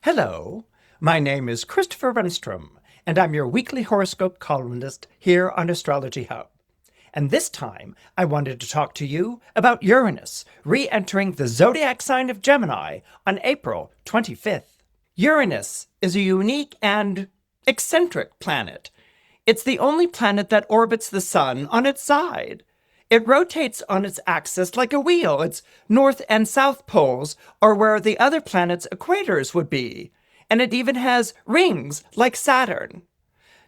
Hello, my name is Christopher Renstrom, and I'm your weekly horoscope columnist here on Astrology Hub. And this time, I wanted to talk to you about Uranus re-entering the zodiac sign of Gemini on April 25th. Uranus is a unique and eccentric planet. It's the only planet that orbits the sun on its side. It rotates on its axis like a wheel. Its north and south poles are where the other planets' equators would be, and it even has rings like Saturn.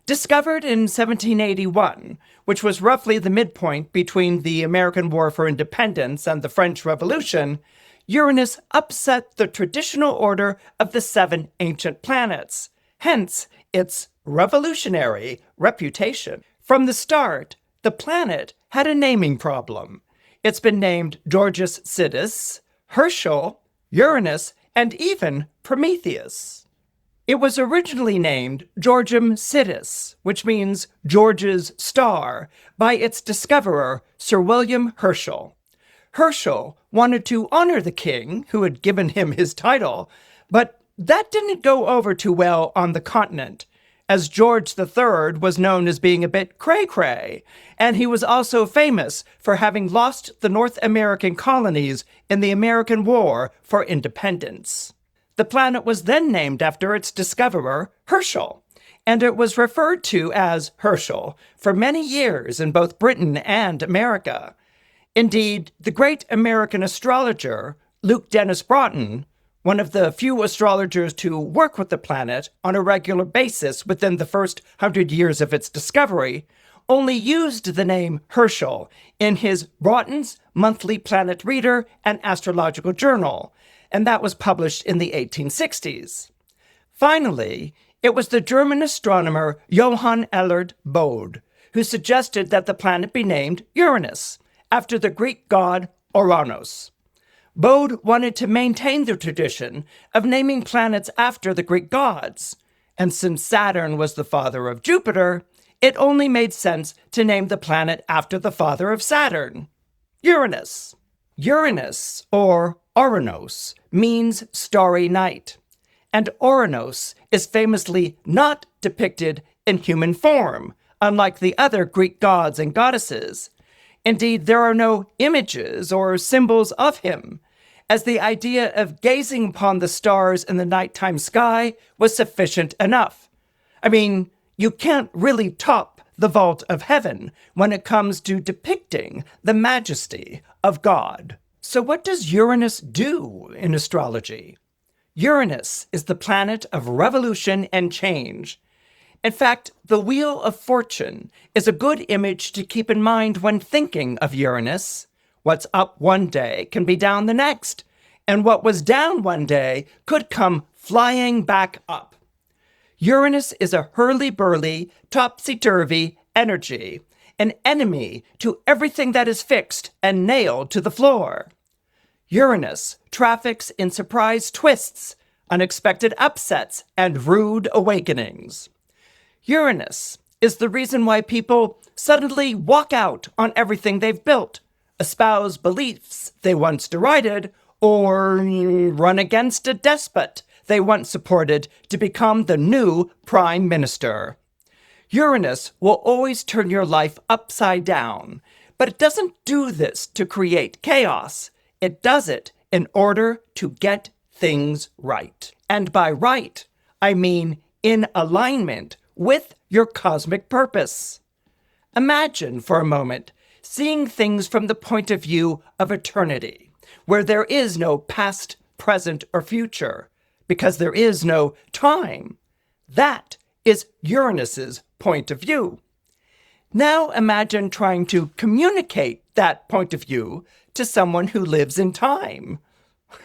Discovered in 1781, which was roughly the midpoint between the American War for Independence and the French Revolution, Uranus upset the traditional order of the seven ancient planets, hence its revolutionary reputation. From the start, the planet had a naming problem. It's been named Georgius Sidus, Herschel, Uranus, and even Prometheus. It was originally named Georgium Sidus, which means George's star, by its discoverer, Sir William Herschel. Herschel wanted to honor the king, who had given him his title, but that didn't go over too well on the continent, as George III was known as being a bit cray-cray, and he was also famous for having lost the North American colonies in the American War for Independence. The planet was then named after its discoverer, Herschel, and it was referred to as Herschel for many years in both Britain and America. Indeed, the great American astrologer, Luke Dennis Broughton, one of the few astrologers to work with the planet on a regular basis within the first 100 years of its discovery, only used the name Herschel in his Broughton's Monthly Planet Reader and Astrological Journal, and that was published in the 1860s. Finally, it was the German astronomer Johann Elard Bode who suggested that the planet be named Uranus, after the Greek god Uranus. Bode wanted to maintain the tradition of naming planets after the Greek gods, and since Saturn was the father of Jupiter, it only made sense to name the planet after the father of Saturn, Uranus. Uranus, or Uranus, means starry night, and Uranus is famously not depicted in human form, unlike the other Greek gods and goddesses. Indeed, there are no images or symbols of him, as the idea of gazing upon the stars in the nighttime sky was sufficient enough. I mean, you can't really top the vault of heaven when it comes to depicting the majesty of God. So what does Uranus do in astrology? Uranus is the planet of revolution and change. In fact, the Wheel of Fortune is a good image to keep in mind when thinking of Uranus. What's up one day can be down the next, and what was down one day could come flying back up. Uranus is a hurly-burly, topsy-turvy energy, an enemy to everything that is fixed and nailed to the floor. Uranus traffics in surprise twists, unexpected upsets, and rude awakenings. Uranus is the reason why people suddenly walk out on everything they've built, espouse beliefs they once derided, or run against a despot they once supported to become the new prime minister. Uranus will always turn your life upside down, but it doesn't do this to create chaos. It does it in order to get things right. And by right, I mean in alignment with your cosmic purpose. Imagine for a moment seeing things from the point of view of eternity, where there is no past, present, or future, because there is no time. That is Uranus's point of view. Now imagine trying to communicate that point of view to someone who lives in time.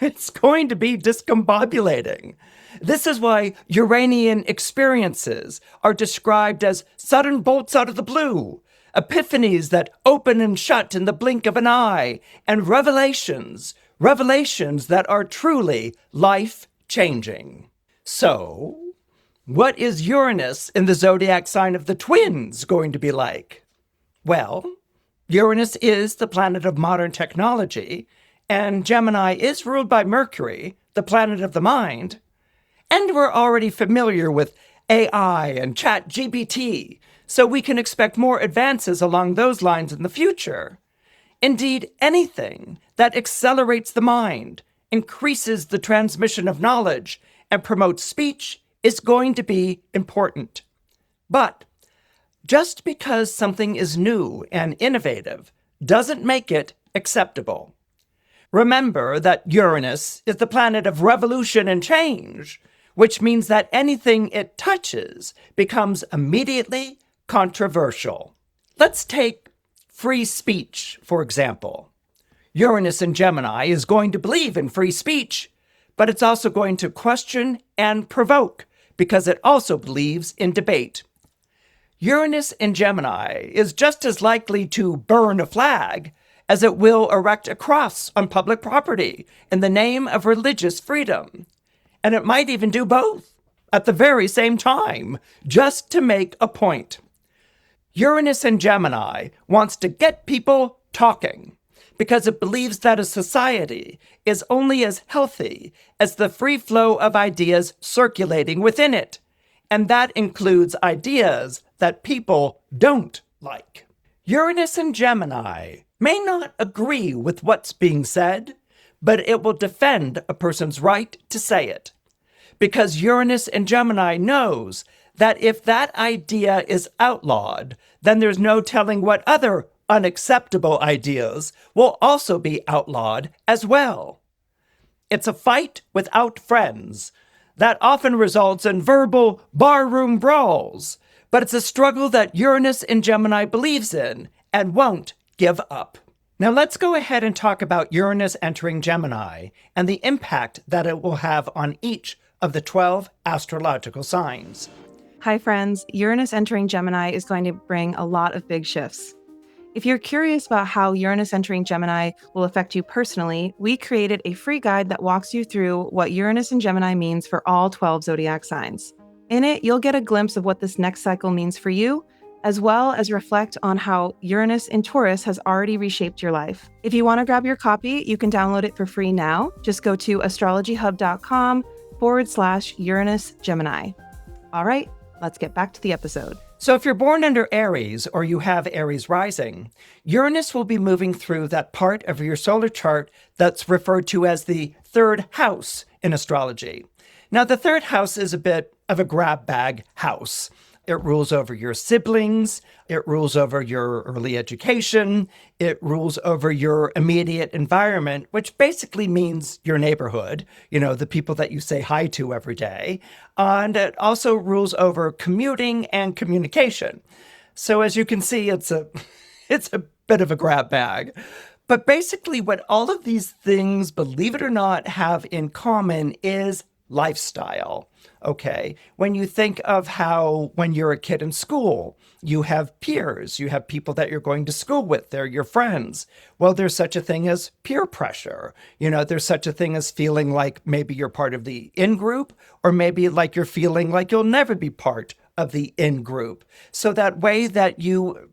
It's going to be discombobulating. This is why Uranian experiences are described as sudden bolts out of the blue, epiphanies that open and shut in the blink of an eye, and revelations that are truly life-changing. So, what is Uranus in the zodiac sign of the Twins going to be like? Well, Uranus is the planet of modern technology, and Gemini is ruled by Mercury, the planet of the mind. And we're already familiar with AI and ChatGPT, so we can expect more advances along those lines in the future. Indeed, anything that accelerates the mind, increases the transmission of knowledge, and promotes speech is going to be important. But just because something is new and innovative doesn't make it acceptable. Remember that Uranus is the planet of revolution and change, which means that anything it touches becomes immediately controversial. Let's take free speech, for example. Uranus in Gemini is going to believe in free speech, but it's also going to question and provoke because it also believes in debate. Uranus in Gemini is just as likely to burn a flag as it will erect a cross on public property in the name of religious freedom. And it might even do both at the very same time, just to make a point. Uranus in Gemini wants to get people talking because it believes that a society is only as healthy as the free flow of ideas circulating within it. And that includes ideas that people don't like. Uranus in Gemini may not agree with what's being said, but it will defend a person's right to say it. Because Uranus in Gemini knows that if that idea is outlawed, then there's no telling what other unacceptable ideas will also be outlawed as well. It's a fight without friends that often results in verbal barroom brawls, but it's a struggle that Uranus in Gemini believes in and won't give up. Now let's go ahead and talk about Uranus entering Gemini and the impact that it will have on each of the 12 astrological signs. Hi friends, Uranus entering Gemini is going to bring a lot of big shifts. If you're curious about how Uranus entering Gemini will affect you personally, we created a free guide that walks you through what Uranus in Gemini means for all 12 zodiac signs. In it, you'll get a glimpse of what this next cycle means for you, as well as reflect on how Uranus in Taurus has already reshaped your life. If you want to grab your copy, you can download it for free now. Just go to astrologyhub.com/Uranus Gemini. All right, let's get back to the episode. So if you're born under Aries or you have Aries rising, Uranus will be moving through that part of your solar chart that's referred to as the third house in astrology. Now, the third house is a bit of a grab bag house. It rules over your siblings, it rules over your early education, it rules over your immediate environment, which basically means your neighborhood, the people that you say hi to every day. And it also rules over commuting and communication. So as you can see, it's a bit of a grab bag. But basically what all of these things, believe it or not, have in common is lifestyle. Okay, when you think of how when you're a kid in school, you have peers, you have people that you're going to school with, they're your friends. Well, there's such a thing as peer pressure. There's such a thing as feeling like maybe you're part of the in-group, or maybe like you're feeling like you'll never be part of the in-group. So that way that you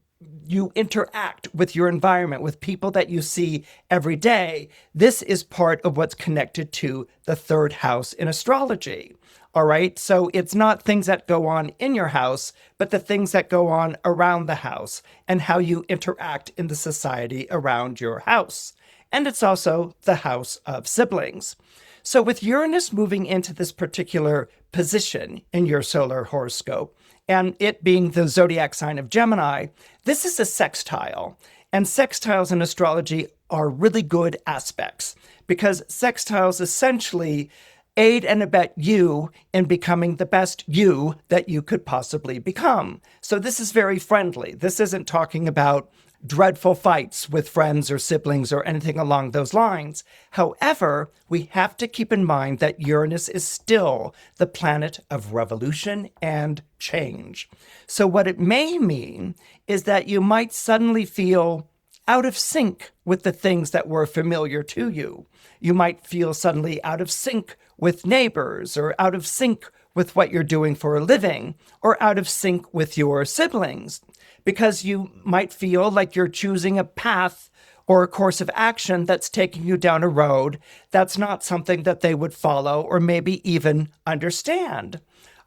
interact with your environment, with people that you see every day, this is part of what's connected to the third house in astrology. All right, so it's not things that go on in your house, but the things that go on around the house and how you interact in the society around your house. And it's also the house of siblings. So with Uranus moving into this particular position in your solar horoscope, and it being the zodiac sign of Gemini, this is a sextile. And sextiles in astrology are really good aspects because sextiles essentially aid and abet you in becoming the best you that you could possibly become. So this is very friendly. This isn't talking about dreadful fights with friends or siblings or anything along those lines. However, we have to keep in mind that Uranus is still the planet of revolution and change. So what it may mean is that you might suddenly feel out of sync with the things that were familiar to you. You might feel suddenly out of sync with neighbors, or out of sync with what you're doing for a living, or out of sync with your siblings, because you might feel like you're choosing a path or a course of action that's taking you down a road that's not something that they would follow or maybe even understand.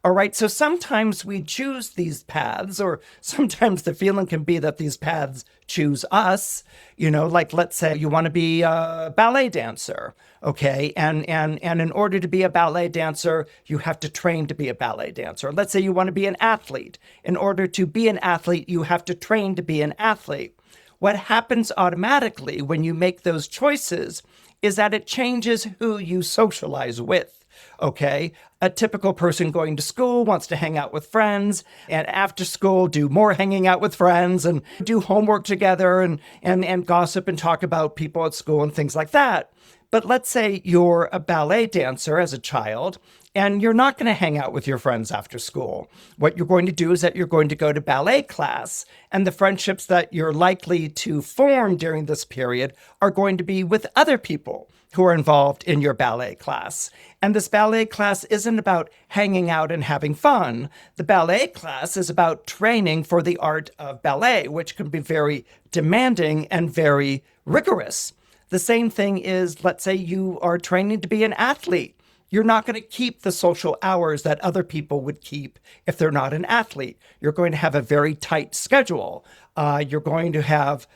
All right, so sometimes we choose these paths, or sometimes the feeling can be that these paths choose us. Like let's say you want to be a ballet dancer, okay? And in order to be a ballet dancer, you have to train to be a ballet dancer. Let's say you want to be an athlete. In order to be an athlete, you have to train to be an athlete. What happens automatically when you make those choices is that it changes who you socialize with. Okay, a typical person going to school wants to hang out with friends, and after school do more hanging out with friends and do homework together and gossip and talk about people at school and things like that. But let's say you're a ballet dancer as a child, and you're not going to hang out with your friends after school. What you're going to do is that you're going to go to ballet class, and the friendships that you're likely to form during this period are going to be with other people who are involved in your ballet class. And this ballet class isn't about hanging out and having fun. The ballet class is about training for the art of ballet, which can be very demanding and very rigorous. The same thing is, let's say you are training to be an athlete. You're not going to keep the social hours that other people would keep if they're not an athlete. You're going to have a very tight schedule. You're going to have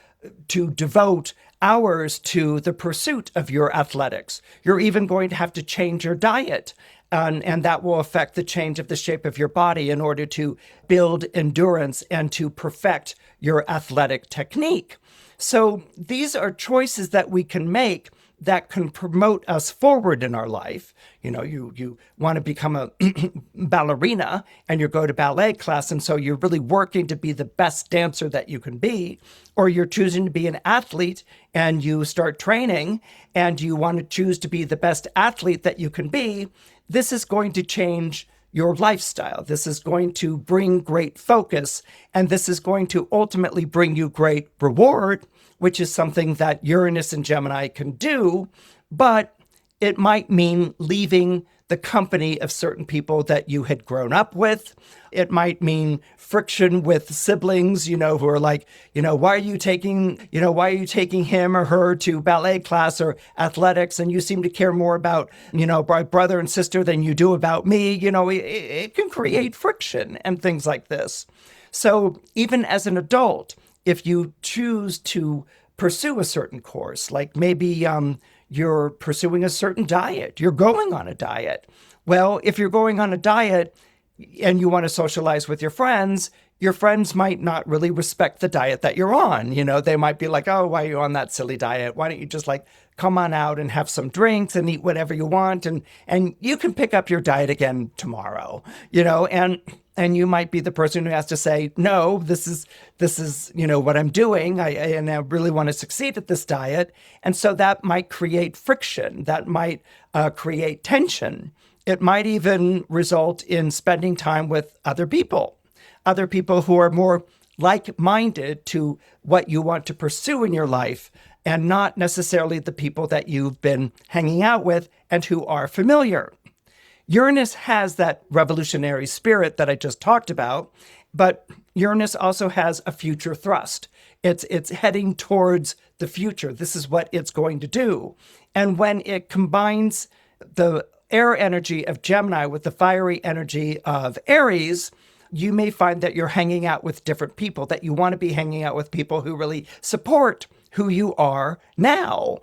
to devote hours to the pursuit of your athletics. You're even going to have to change your diet, and that will affect the change of the shape of your body in order to build endurance and to perfect your athletic technique. So these are choices that we can make that can promote us forward in our life. You want to become a ballerina and you go to ballet class, and so you're really working to be the best dancer that you can be, or you're choosing to be an athlete and you start training and you want to choose to be the best athlete that you can be. This is going to change your lifestyle. This is going to bring great focus, and this is going to ultimately bring you great reward, which is something that Uranus and Gemini can do, but it might mean leaving the company of certain people that you had grown up with. It might mean friction with siblings, who are like, why are you taking him or her to ballet class or athletics, and you seem to care more about, my brother and sister than you do about me. It can create friction and things like this. So even as an adult, if you choose to pursue a certain course, like maybe you're pursuing a certain diet, you're going on a diet. Well, if you're going on a diet and you want to socialize with your friends might not really respect the diet that you're on. They might be like, oh, why are you on that silly diet? Why don't you just come on out and have some drinks and eat whatever you want, and you can pick up your diet again tomorrow, and you might be the person who has to say, no, this is what I'm doing. I really want to succeed at this diet. And so that might create friction. That might create tension. It might even result in spending time with other people who are more like-minded to what you want to pursue in your life, and not necessarily the people that you've been hanging out with and who are familiar. Uranus has that revolutionary spirit that I just talked about, but Uranus also has a future thrust. It's heading towards the future. This is what it's going to do. And when it combines the air energy of Gemini with the fiery energy of Aries, you may find that you're hanging out with different people, that you want to be hanging out with people who really support who you are now,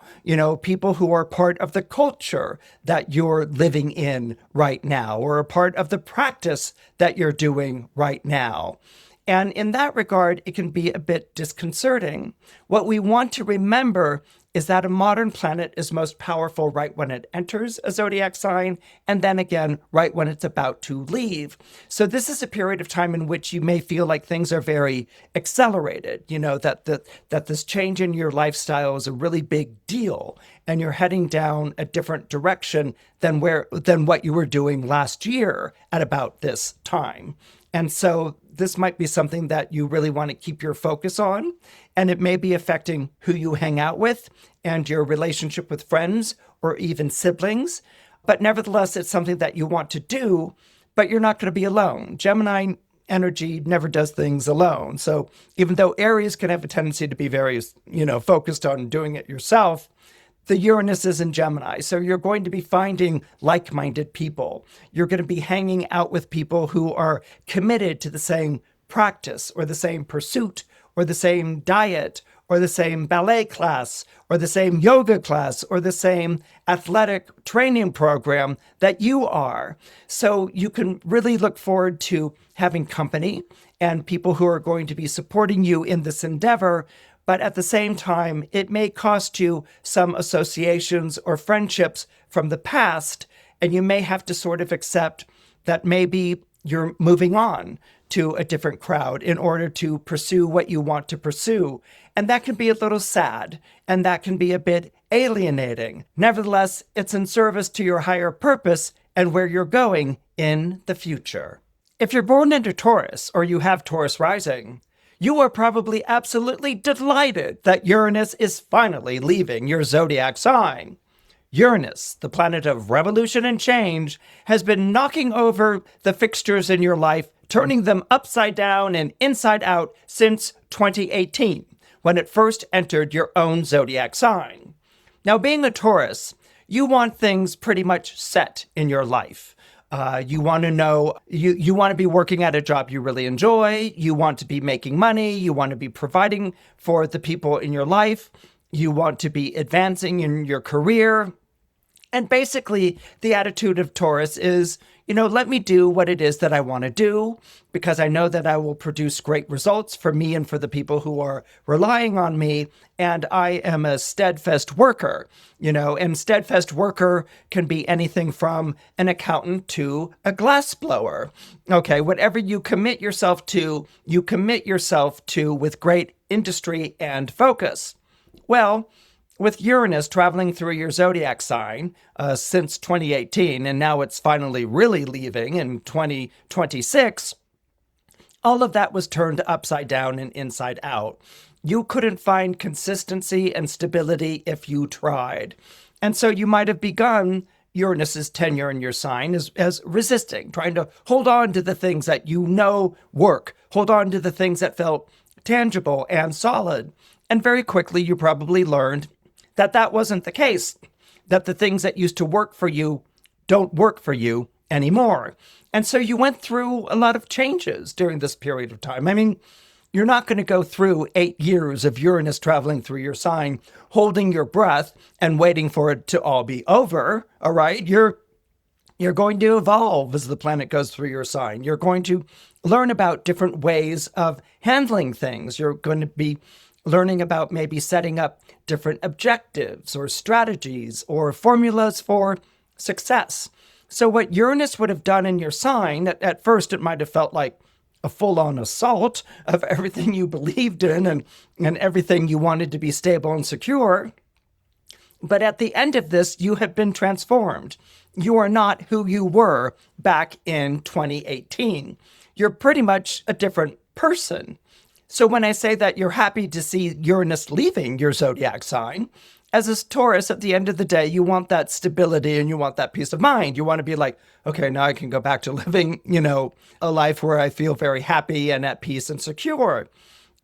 people who are part of the culture that you're living in right now, or a part of the practice that you're doing right now. And in that regard, it can be a bit disconcerting. What we want to remember is that a modern planet is most powerful right when it enters a zodiac sign, and then again, right when it's about to leave. So this is a period of time in which you may feel like things are very accelerated, that this change in your lifestyle is a really big deal, and you're heading down a different direction than what you were doing last year at about this time. And so this might be something that you really want to keep your focus on, and it may be affecting who you hang out with and your relationship with friends or even siblings. But nevertheless, it's something that you want to do, but you're not going to be alone. Gemini energy never does things alone. So even though Aries can have a tendency to be very, focused on doing it yourself, the Uranus is in Gemini. So you're going to be finding like-minded people. You're going to be hanging out with people who are committed to the same practice or the same pursuit or the same diet or the same ballet class or the same yoga class or the same athletic training program that you are. So you can really look forward to having company and people who are going to be supporting you in this endeavor. But at the same time, it may cost you some associations or friendships from the past, and you may have to sort of accept that maybe you're moving on to a different crowd in order to pursue what you want to pursue. And that can be a little sad, and that can be a bit alienating. Nevertheless, it's in service to your higher purpose and where you're going in the future. If you're born into Taurus or you have Taurus rising, you are probably absolutely delighted that Uranus is finally leaving your zodiac sign. Uranus, the planet of revolution and change, has been knocking over the fixtures in your life, turning them upside down and inside out since 2018, when it first entered your own zodiac sign. Now, being a Taurus, you want things pretty much set in your life. You want to know, you want to be working at a job you really enjoy. You want to be making money. You want to be providing for the people in your life. You want to be advancing in your career. And basically, the attitude of Taurus is, let me do what it is that I want to do, because I know that I will produce great results for me and for the people who are relying on me. And I am a steadfast worker, and steadfast worker can be anything from an accountant to a glassblower. Okay, whatever you commit yourself to with great industry and focus. Well, with Uranus traveling through your zodiac sign since 2018, and now it's finally really leaving in 2026, all of that was turned upside down and inside out. You couldn't find consistency and stability if you tried. And so you might have begun Uranus's tenure in your sign as resisting, trying to hold on to the things that work, hold on to the things that felt tangible and solid. And very quickly, you probably learned that wasn't the case, that the things that used to work for you don't work for you anymore. And so you went through a lot of changes during this period of time. I mean, you're not going to go through 8 years of Uranus traveling through your sign, holding your breath and waiting for it to all be over, all right? You're going to evolve as the planet goes through your sign. You're going to learn about different ways of handling things. You're going to be learning about maybe setting up different objectives or strategies or formulas for success. So what Uranus would have done in your sign, at first it might have felt like a full-on assault of everything you believed in and everything you wanted to be stable and secure. But at the end of this, you have been transformed. You are not who you were back in 2018. You're pretty much a different person. So when I say that you're happy to see Uranus leaving your zodiac sign, as a Taurus, at the end of the day, you want that stability and you want that peace of mind. You want to be like, okay, now I can go back to living, a life where I feel very happy and at peace and secure.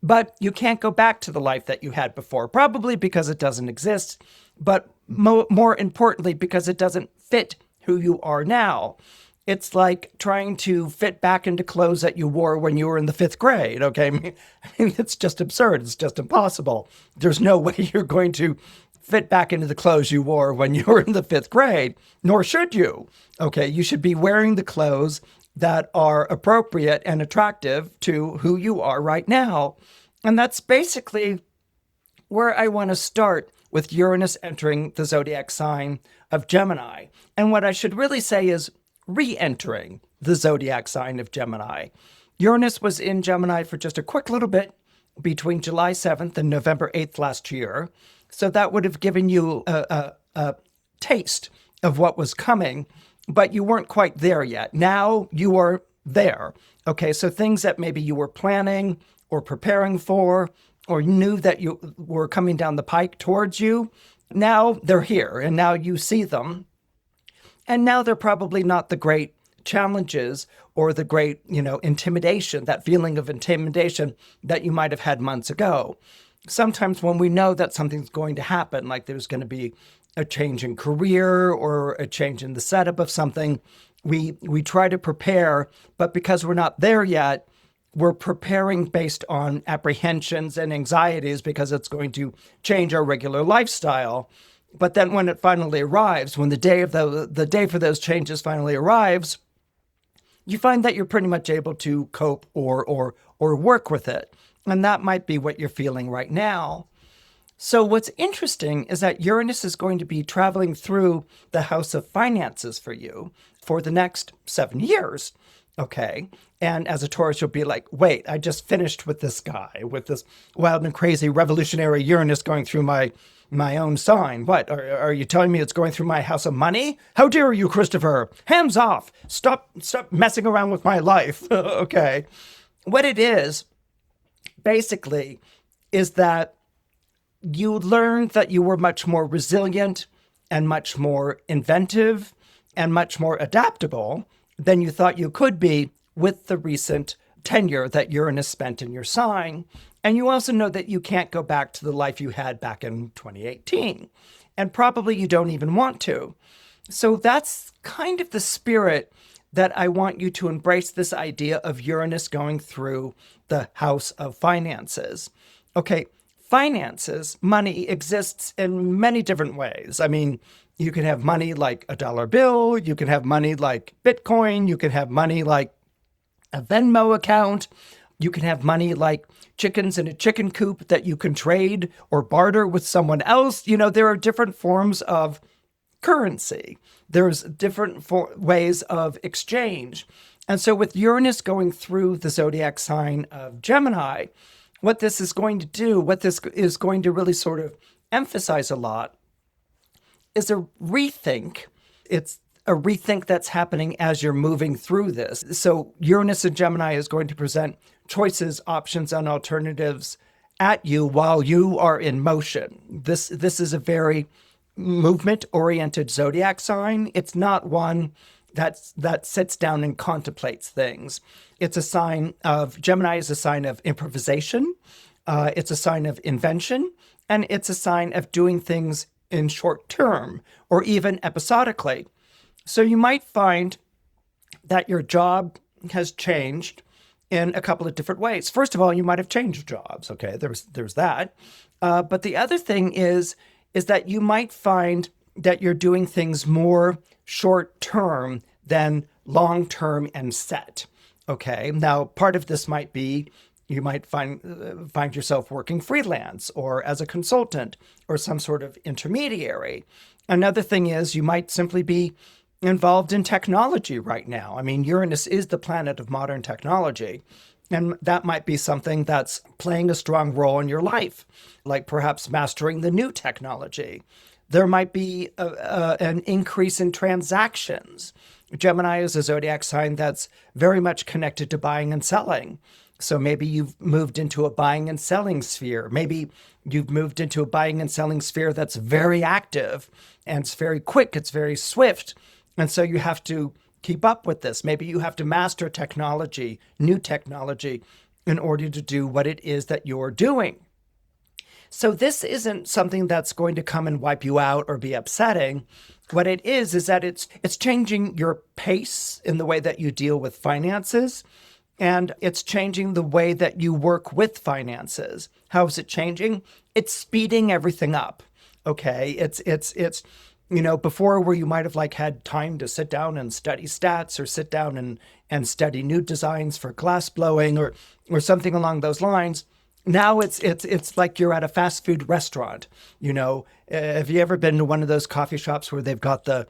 But you can't go back to the life that you had before, probably because it doesn't exist, but more importantly, because it doesn't fit who you are now. It's like trying to fit back into clothes that you wore when you were in the 5th grade, okay? I mean, it's just absurd. It's just impossible. There's no way you're going to fit back into the clothes you wore when you were in the 5th grade, nor should you, okay? You should be wearing the clothes that are appropriate and attractive to who you are right now. And that's basically where I want to start with Uranus entering the zodiac sign of Gemini. And what I should really say is re-entering the zodiac sign of Gemini. Uranus was in Gemini for just a quick little bit between July 7th and November 8th last year. So that would have given you a taste of what was coming, but you weren't quite there yet. Now you are there. Okay, so things that maybe you were planning or preparing for, or knew that you were coming down the pike towards you, now they're here and now you see them. And now they're probably not the great challenges or the great, intimidation, that feeling of intimidation that you might have had months ago. Sometimes when we know that something's going to happen, like there's going to be a change in career or a change in the setup of something, we try to prepare, but because we're not there yet, we're preparing based on apprehensions and anxieties because it's going to change our regular lifestyle. But then when it finally arrives, when the day for those changes finally arrives, you find that you're pretty much able to cope or work with it. And that might be what you're feeling right now. So what's interesting is that Uranus is going to be traveling through the house of finances for you for the next 7 years. Okay. And as a Taurus, you'll be like, wait, I just finished with this guy, with this wild and crazy revolutionary Uranus going through my own sign. What? Are you telling me it's going through my house of money? How dare you, Christopher? Hands off. Stop messing around with my life. Okay. What it is, basically, is that you learned that you were much more resilient and much more inventive and much more adaptable than you thought you could be with the recent tenure that Uranus spent in your sign. And you also know that you can't go back to the life you had back in 2018. And probably you don't even want to. So that's kind of the spirit that I want you to embrace, this idea of Uranus going through the house of finances. Okay, finances, money exists in many different ways. I mean, you can have money like a dollar bill, you can have money like Bitcoin, you can have money like a Venmo account, you can have money like chickens in a chicken coop that you can trade or barter with someone else. There are different forms of currency. There's different ways of exchange. And so with Uranus going through the zodiac sign of Gemini, what this is going to do, what this is going to really sort of emphasize a lot, is a rethink. It's a rethink that's happening as you're moving through this. So Uranus in Gemini is going to present choices, options, and alternatives at you while you are in motion. This is a very movement-oriented zodiac sign. It's not one that sits down and contemplates things. It's a sign of, Gemini is a sign of improvisation. It's a sign of invention. And it's a sign of doing things in short term or even episodically. So you might find that your job has changed in a couple of different ways. First of all, you might have changed jobs. Okay, there's that. But the other thing is that you might find that you're doing things more short term than long term and set. Okay, now part of this might be you might find yourself working freelance or as a consultant or some sort of intermediary. Another thing is you might simply be involved in technology right now. I mean, Uranus is the planet of modern technology, and that might be something that's playing a strong role in your life, like perhaps mastering the new technology. There might be an increase in transactions. Gemini is a zodiac sign that's very much connected to buying and selling. So maybe you've moved into a buying and selling sphere. Maybe you've moved into a buying and selling sphere that's very active and it's very quick, it's very swift. And so you have to keep up with this. Maybe you have to master technology, new technology, in order to do what it is that you're doing. So this isn't something that's going to come and wipe you out or be upsetting. What it is that it's changing your pace in the way that you deal with finances, and it's changing the way that you work with finances. How is it changing? It's speeding everything up. Okay, it's before where you might have had time to sit down and study stats or sit down and study new designs for glass blowing or something along those lines. Now it's like you're at a fast food restaurant. Have you ever been to one of those coffee shops where they've got the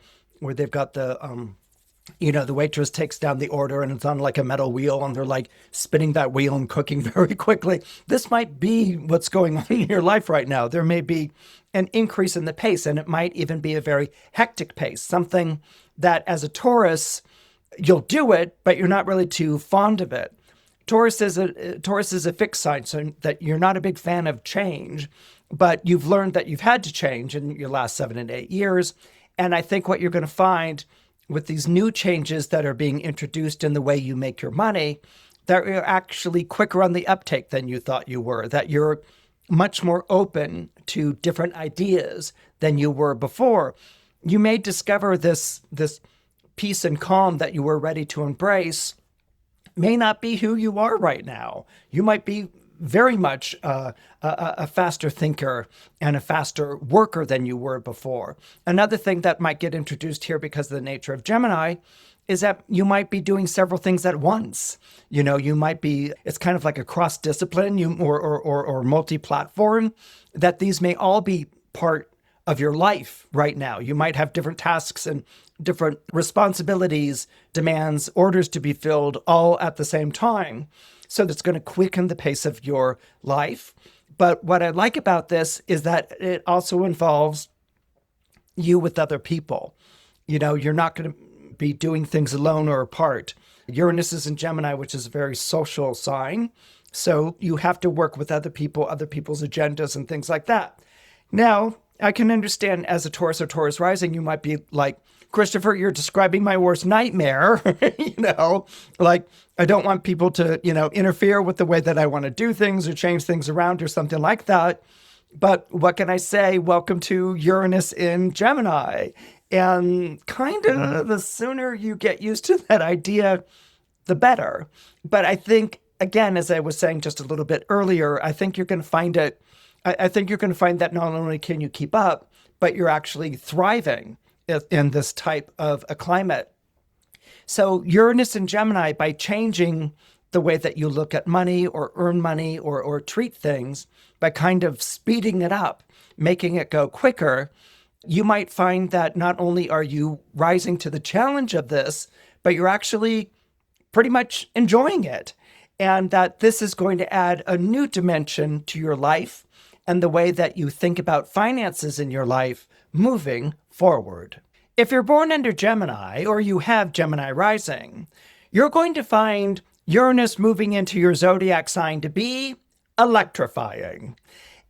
the waitress takes down the order and it's on like a metal wheel and they're spinning that wheel and cooking very quickly. This might be what's going on in your life right now. There may be an increase in the pace, and it might even be a very hectic pace, something that as a Taurus, you'll do it, but you're not really too fond of it. Taurus is a fixed sign, so that you're not a big fan of change, but you've learned that you've had to change in your last 7 and 8 years. And I think what you're going to find with these new changes that are being introduced in the way you make your money, that you're actually quicker on the uptake than you thought you were, that you're much more open to different ideas than you were before. You may discover this peace and calm that you were ready to embrace may not be who you are right now. You might be very much a faster thinker and a faster worker than you were before. Another thing that might get introduced here because of the nature of Gemini is that you might be doing several things at once. You might be, it's kind of like a cross-discipline or multi-platform, that these may all be part of your life right now. You might have different tasks and different responsibilities, demands, orders to be filled all at the same time. So that's going to quicken the pace of your life. But what I like about this is that it also involves you with other people. You're not going to be doing things alone or apart. Uranus is in Gemini, which is a very social sign. So you have to work with other people, other people's agendas and things like that. Now, I can understand as a Taurus or Taurus rising, you might be like, Christopher, you're describing my worst nightmare. Like I don't want people to, interfere with the way that I want to do things or change things around or something like that. But what can I say? Welcome to Uranus in Gemini. And kind of the sooner you get used to that idea, the better. But I think, again, as I was saying just a little bit earlier, I think you're going to find it. I think you're going to find that not only can you keep up, but you're actually thriving in this type of a climate. So Uranus and Gemini, by changing the way that you look at money or earn money or treat things, by kind of speeding it up, making it go quicker, you might find that not only are you rising to the challenge of this, but you're actually pretty much enjoying it. And that this is going to add a new dimension to your life and the way that you think about finances in your life moving forward. If you're born under Gemini or you have Gemini rising, you're going to find Uranus moving into your zodiac sign to be electrifying.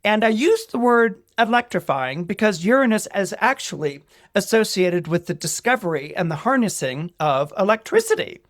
And I use the word electrifying because Uranus is actually associated with the discovery and the harnessing of electricity.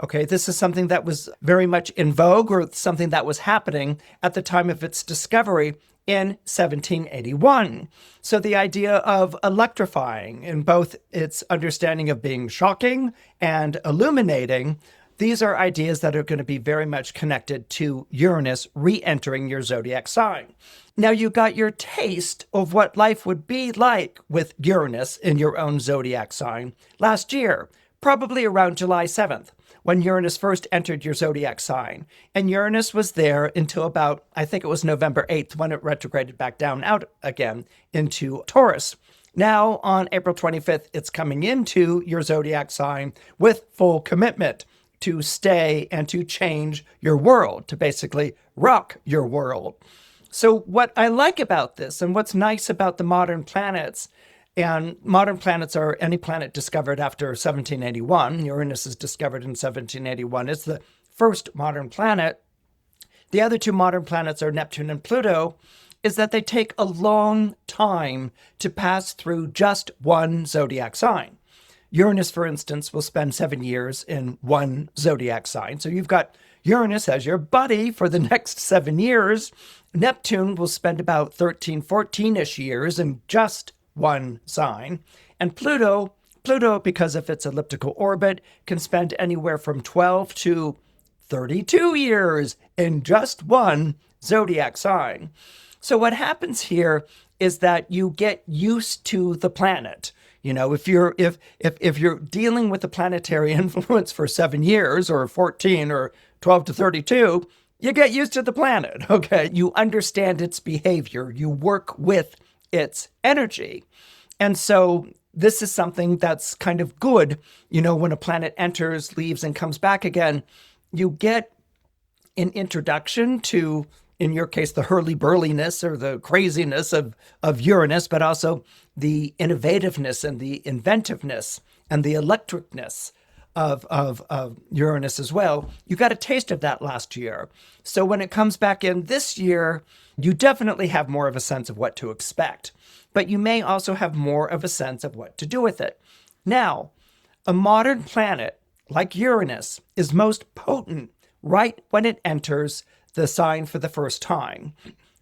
Okay, this is something that was very much in vogue or something that was happening at the time of its discovery in 1781. So the idea of electrifying in both its understanding of being shocking and illuminating, these are ideas that are going to be very much connected to Uranus re-entering your zodiac sign. Now you got your taste of what life would be like with Uranus in your own zodiac sign last year, probably around July 7th. When Uranus first entered your zodiac sign. And Uranus was there until about, I think it was November 8th, when it retrograded back down out again into Taurus. Now, on April 25th, it's coming into your zodiac sign with full commitment to stay and to change your world, to basically rock your world. So what I like about this and what's nice about the modern planets, and modern planets are any planet discovered after 1781. Uranus is discovered in 1781. It's the first modern planet. The other two modern planets are Neptune and Pluto, is that they take a long time to pass through just one zodiac sign. Uranus, for instance, will spend 7 years in one zodiac sign. So you've got Uranus as your buddy for the next 7 years. Neptune will spend about 13, 14-ish years in just one sign. And Pluto, because of its elliptical orbit, can spend anywhere from 12 to 32 years in just one zodiac sign. So what happens here is that you get used to the planet. If you're dealing with the planetary influence for 7 years or 14 or 12 to 32, you get used to the planet, okay? You understand its behavior. You work with its energy. And so this is something that's kind of good. When a planet enters, leaves, and comes back again, you get an introduction to, in your case, the hurly-burliness or the craziness of Uranus, but also the innovativeness and the inventiveness and the electricness of Uranus as well. You got a taste of that last year. So when it comes back in this year, you definitely have more of a sense of what to expect, but you may also have more of a sense of what to do with it. Now, A modern planet, like Uranus, is most potent right when it enters the sign for the first time.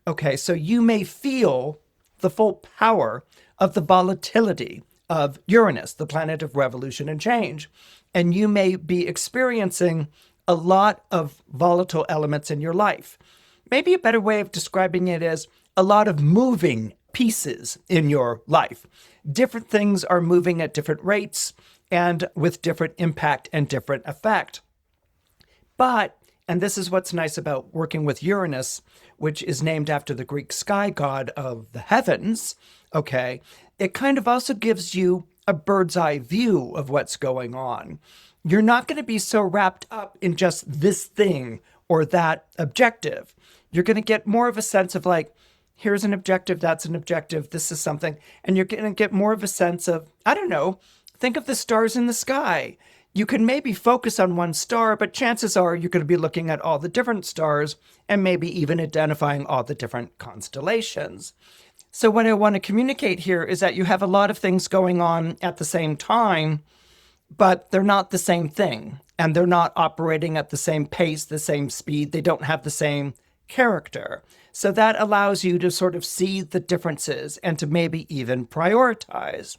Okay, so you may feel the full power of the volatility of Uranus, the planet of revolution and change. And you may be experiencing a lot of volatile elements in your life. Maybe a better way of describing it is a lot of moving pieces in your life. Different things are moving at different rates and with different impact and different effect. But, and this is what's nice about working with Uranus, which is named after the Greek sky god of the heavens, okay, it kind of also gives you a bird's eye view of what's going on. You're not going to be so wrapped up in just this thing or that objective. You're going to get more of a sense of like, here's an objective, that's an objective, this is something. And you're going to get more of a sense of, I don't know, think of the stars in the sky. You can maybe focus on one star, but chances are you're going to be looking at all the different stars and maybe even identifying all the different constellations. So what I want to communicate here is that you have a lot of things going on at the same time, but they're not the same thing. And they're not operating at the same pace, the same speed. They don't have the same character. So that allows you to sort of see the differences and to maybe even prioritize.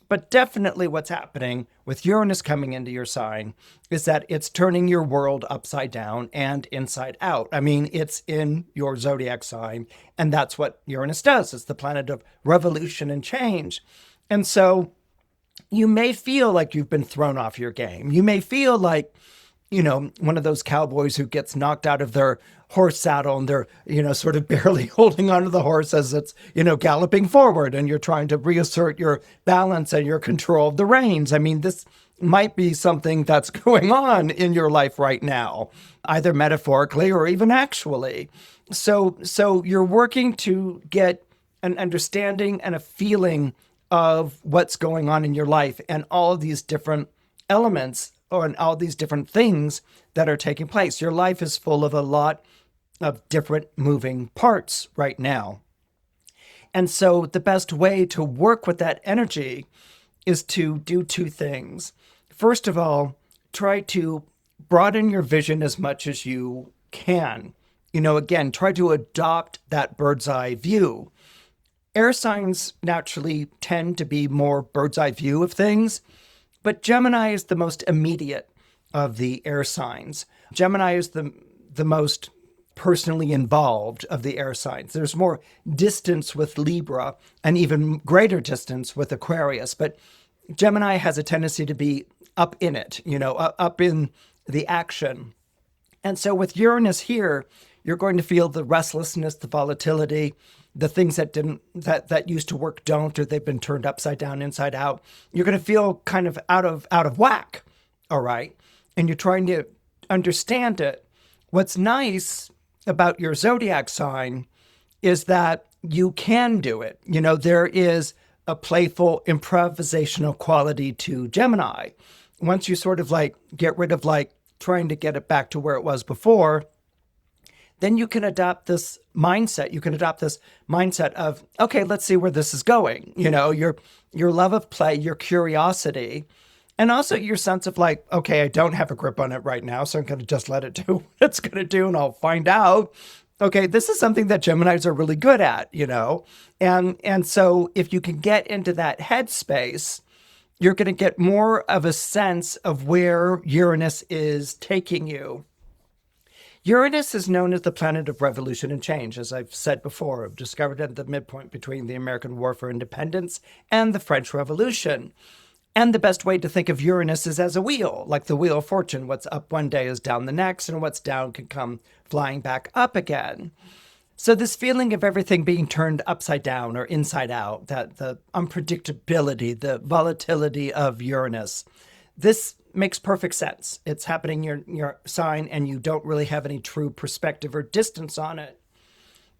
But definitely what's happening with Uranus coming into your sign is that it's turning your world upside down and inside out. I mean, it's in your zodiac sign, and that's what Uranus does. It's the planet of revolution and change. And so you may feel like you've been thrown off your game. You may feel like, you know, one of those cowboys who gets knocked out of their horse saddle and they're, you know, sort of barely holding onto the horse as it's, you know, galloping forward, and you're trying to reassert your balance and your control of the reins. I mean, this might be something that's going on in your life right now, either metaphorically or even actually. So you're working to get an understanding and a feeling of what's going on in your life and all of these different elements and all these different things that are taking place. Your life is full of a lot of different moving parts right now. And so the best way to work with that energy is to do two things. First of all, try to broaden your vision as much as you can. You know, again, try to adopt that bird's eye view. Air signs naturally tend to be more bird's eye view of things, but Gemini is the most immediate of the air signs. Gemini is the most personally involved of the air signs. There's more distance with Libra and even greater distance with Aquarius, but Gemini has a tendency to be up in it, you know, up in the action. And so with Uranus here, you're going to feel the restlessness, the volatility, the things that used to work don't, or they've been turned upside down, inside out. You're going to feel kind of out of whack, all right? And you're trying to understand it. What's nice about your zodiac sign is that you can do it. You know, there is a playful improvisational quality to Gemini. Once you sort of like get rid of like trying to get it back to where it was before, then you can adopt this mindset. You can adopt this mindset of, okay, let's see where this is going. You know, your love of play, your curiosity, and also your sense of like, okay, I don't have a grip on it right now, so I'm going to just let it do what it's going to do, and I'll find out. Okay, this is something that Geminis are really good at, you know? And so if you can get into that headspace, you're going to get more of a sense of where Uranus is taking you. Uranus is known as the planet of revolution and change, as I've said before, discovered at the midpoint between the American War for Independence and the French Revolution. And the best way to think of Uranus is as a wheel, like the Wheel of Fortune. What's up one day is down the next, and what's down can come flying back up again. So this feeling of everything being turned upside down or inside out, that the unpredictability, the volatility of Uranus, this makes perfect sense. It's happening in your sign, and you don't really have any true perspective or distance on it.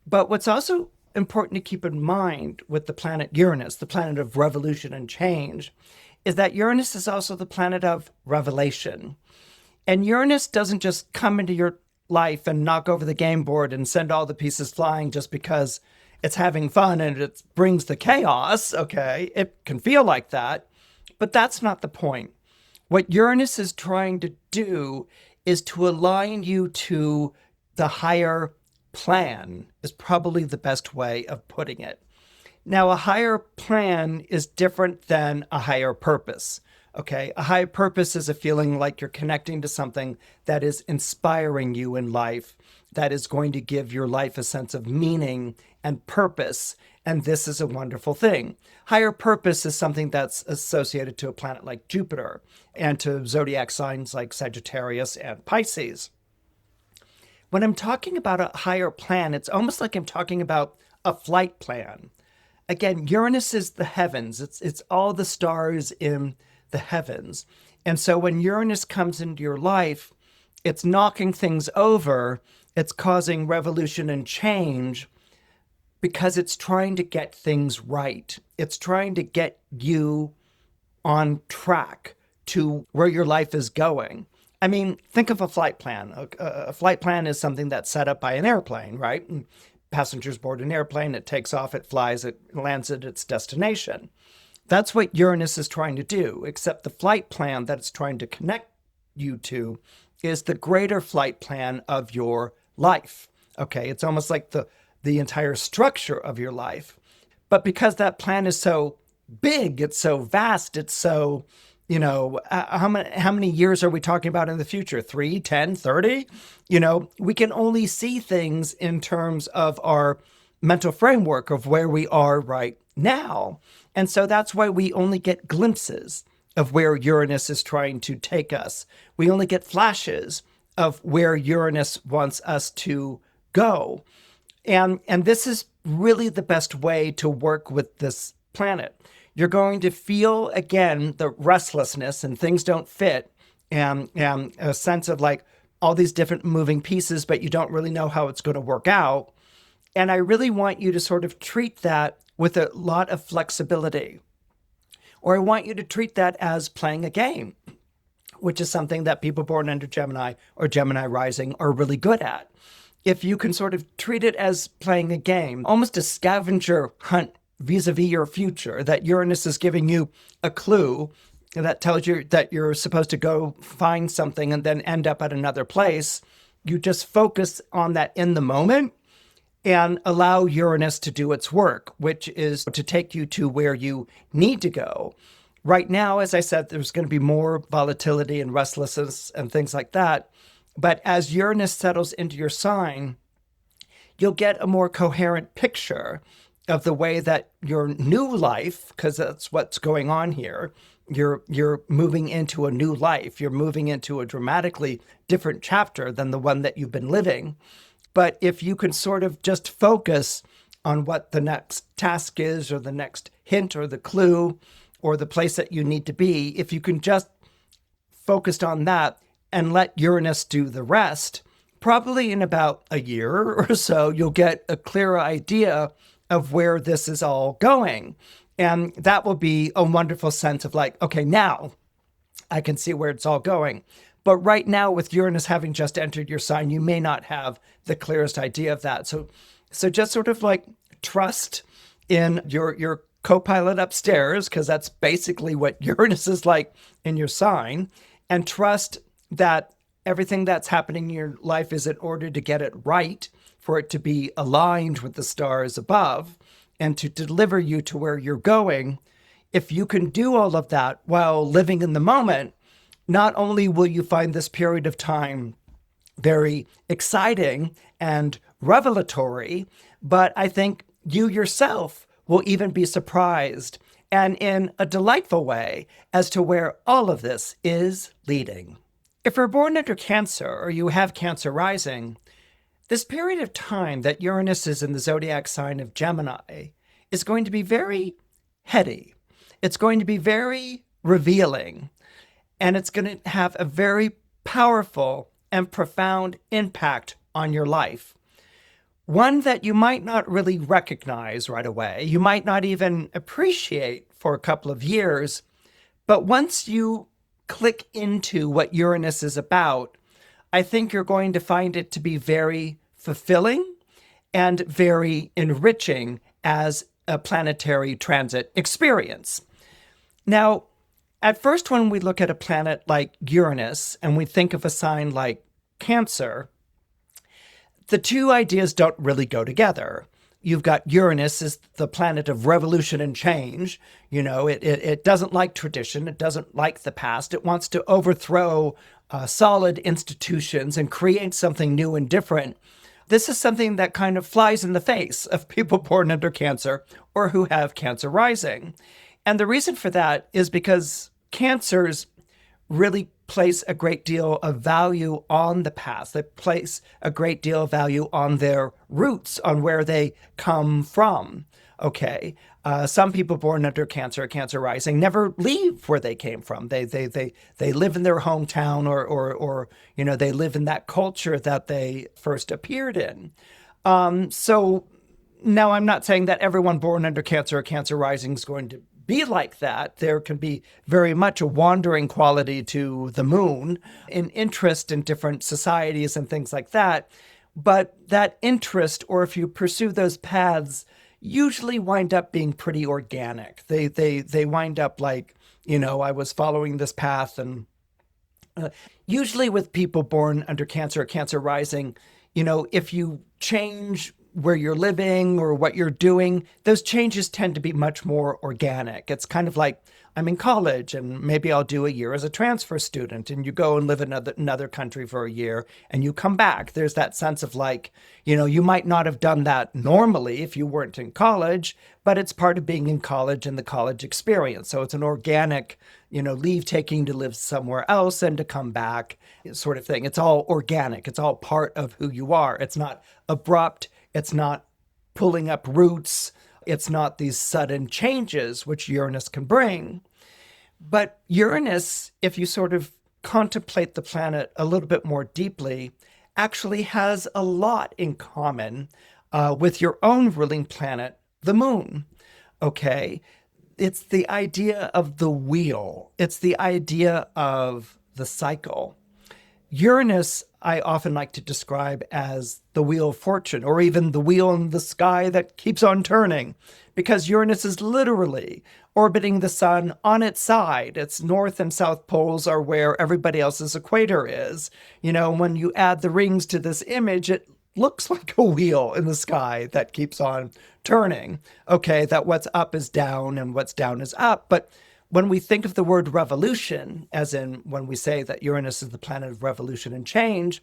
But what's also important to keep in mind with the planet Uranus, the planet of revolution and change, is that Uranus is also the planet of revelation. And Uranus doesn't just come into your life and knock over the game board and send all the pieces flying just because it's having fun and it brings the chaos, okay? It can feel like that, but that's not the point. What Uranus is trying to do is to align you to the higher plan, is probably the best way of putting it. Now, a higher plan is different than a higher purpose. Okay, a higher purpose is a feeling like you're connecting to something that is inspiring you in life, that is going to give your life a sense of meaning and purpose. And this is a wonderful thing. Higher purpose is something that's associated to a planet like Jupiter and to zodiac signs like Sagittarius and Pisces. When I'm talking about a higher plan, it's almost like I'm talking about a flight plan. Again, Uranus is the heavens. It's all the stars in the heavens. And so when Uranus comes into your life, it's knocking things over. It's causing revolution and change because it's trying to get things right. It's trying to get you on track to where your life is going. I mean, think of a flight plan. A flight plan is something that's set up by an airplane, right? And passengers board an airplane, it takes off, it flies, it lands at its destination. That's what Uranus is trying to do, except the flight plan that it's trying to connect you to is the greater flight plan of your life. Okay, it's almost like the entire structure of your life. But because that plan is so big, it's so vast, it's so, how many years are we talking about in the future? 3, 10, 30? We can only see things in terms of our mental framework of where we are right now. And so that's why we only get glimpses of where Uranus is trying to take us. We only get flashes of where Uranus wants us to go. And this is really the best way to work with this planet. You're going to feel, again, the restlessness and things don't fit and a sense of like all these different moving pieces, but you don't really know how it's going to work out. And I really want you to sort of treat that with a lot of flexibility. Or I want you to treat that as playing a game, which is something that people born under Gemini or Gemini rising are really good at. If you can sort of treat it as playing a game, almost a scavenger hunt vis-a-vis your future, that Uranus is giving you a clue that tells you that you're supposed to go find something and then end up at another place. You just focus on that in the moment and allow Uranus to do its work, which is to take you to where you need to go. Right now, as I said, there's going to be more volatility and restlessness and things like that. But as Uranus settles into your sign, you'll get a more coherent picture of the way that your new life, because that's what's going on here, you're moving into a new life. You're moving into a dramatically different chapter than the one that you've been living. But if you can sort of just focus on what the next task is or the next hint or the clue or the place that you need to be, if you can just focus on that and let Uranus do the rest, probably in about a year or so, you'll get a clearer idea of where this is all going. And that will be a wonderful sense of like, okay, now I can see where it's all going. But right now, with Uranus having just entered your sign, you may not have the clearest idea of that. So just sort of like trust in your co-pilot upstairs, because that's basically what Uranus is like in your sign, and trust that everything that's happening in your life is in order to get it right, for it to be aligned with the stars above, and to deliver you to where you're going. If you can do all of that while living in the moment, not only will you find this period of time very exciting and revelatory, but I think you yourself will even be surprised and in a delightful way as to where all of this is leading. If you're born under Cancer or you have Cancer rising, this period of time that Uranus is in the zodiac sign of Gemini is going to be very heady. It's going to be very revealing. And it's going to have a very powerful and profound impact on your life. One that you might not really recognize right away. You might not even appreciate for a couple of years. But once you click into what Uranus is about, I think you're going to find it to be very fulfilling and very enriching as a planetary transit experience. Now, At first, when we look at a planet like Uranus and we think of a sign like Cancer, the two ideas don't really go together. You've got Uranus as the planet of revolution and change. It doesn't like tradition. It doesn't like the past. It wants to overthrow solid institutions and create something new and different. This is something that kind of flies in the face of people born under Cancer or who have Cancer rising. And the reason for that is because Cancers really place a great deal of value on the past. They place a great deal of value on their roots, on where they come from. Okay. Some people born under Cancer, Cancer rising, never leave where they came from. They live in their hometown or they live in that culture that they first appeared in. So now I'm not saying that everyone born under Cancer or Cancer rising is going to be like that. There can be very much a wandering quality to the moon, an interest in different societies and things like that. But that interest, or if you pursue those paths, usually wind up being pretty organic. They wind up like, I was following this path. And usually with people born under Cancer or Cancer rising, if you change where you're living or what you're doing, those changes tend to be much more organic. It's kind of like I'm in college and maybe I'll do a year as a transfer student, and you go and live in another country for a year and you come back. There's that sense of like, you might not have done that normally if you weren't in college, but it's part of being in college and the college experience. So it's an organic, leave taking to live somewhere else and to come back sort of thing. It's all organic. It's all part of who you are. It's not abrupt. It's not pulling up roots. It's not these sudden changes which Uranus can bring. But Uranus, if you sort of contemplate the planet a little bit more deeply, actually has a lot in common with your own ruling planet, the moon. Okay? It's the idea of the wheel. It's the idea of the cycle. Uranus, I often like to describe as the wheel of fortune, or even the wheel in the sky that keeps on turning, because Uranus is literally orbiting the sun on its side. Its north and south poles are where everybody else's equator is. When you add the rings to this image, it looks like a wheel in the sky that keeps on turning. Okay, that what's up is down and what's down is up, but when we think of the word revolution, as in when we say that Uranus is the planet of revolution and change,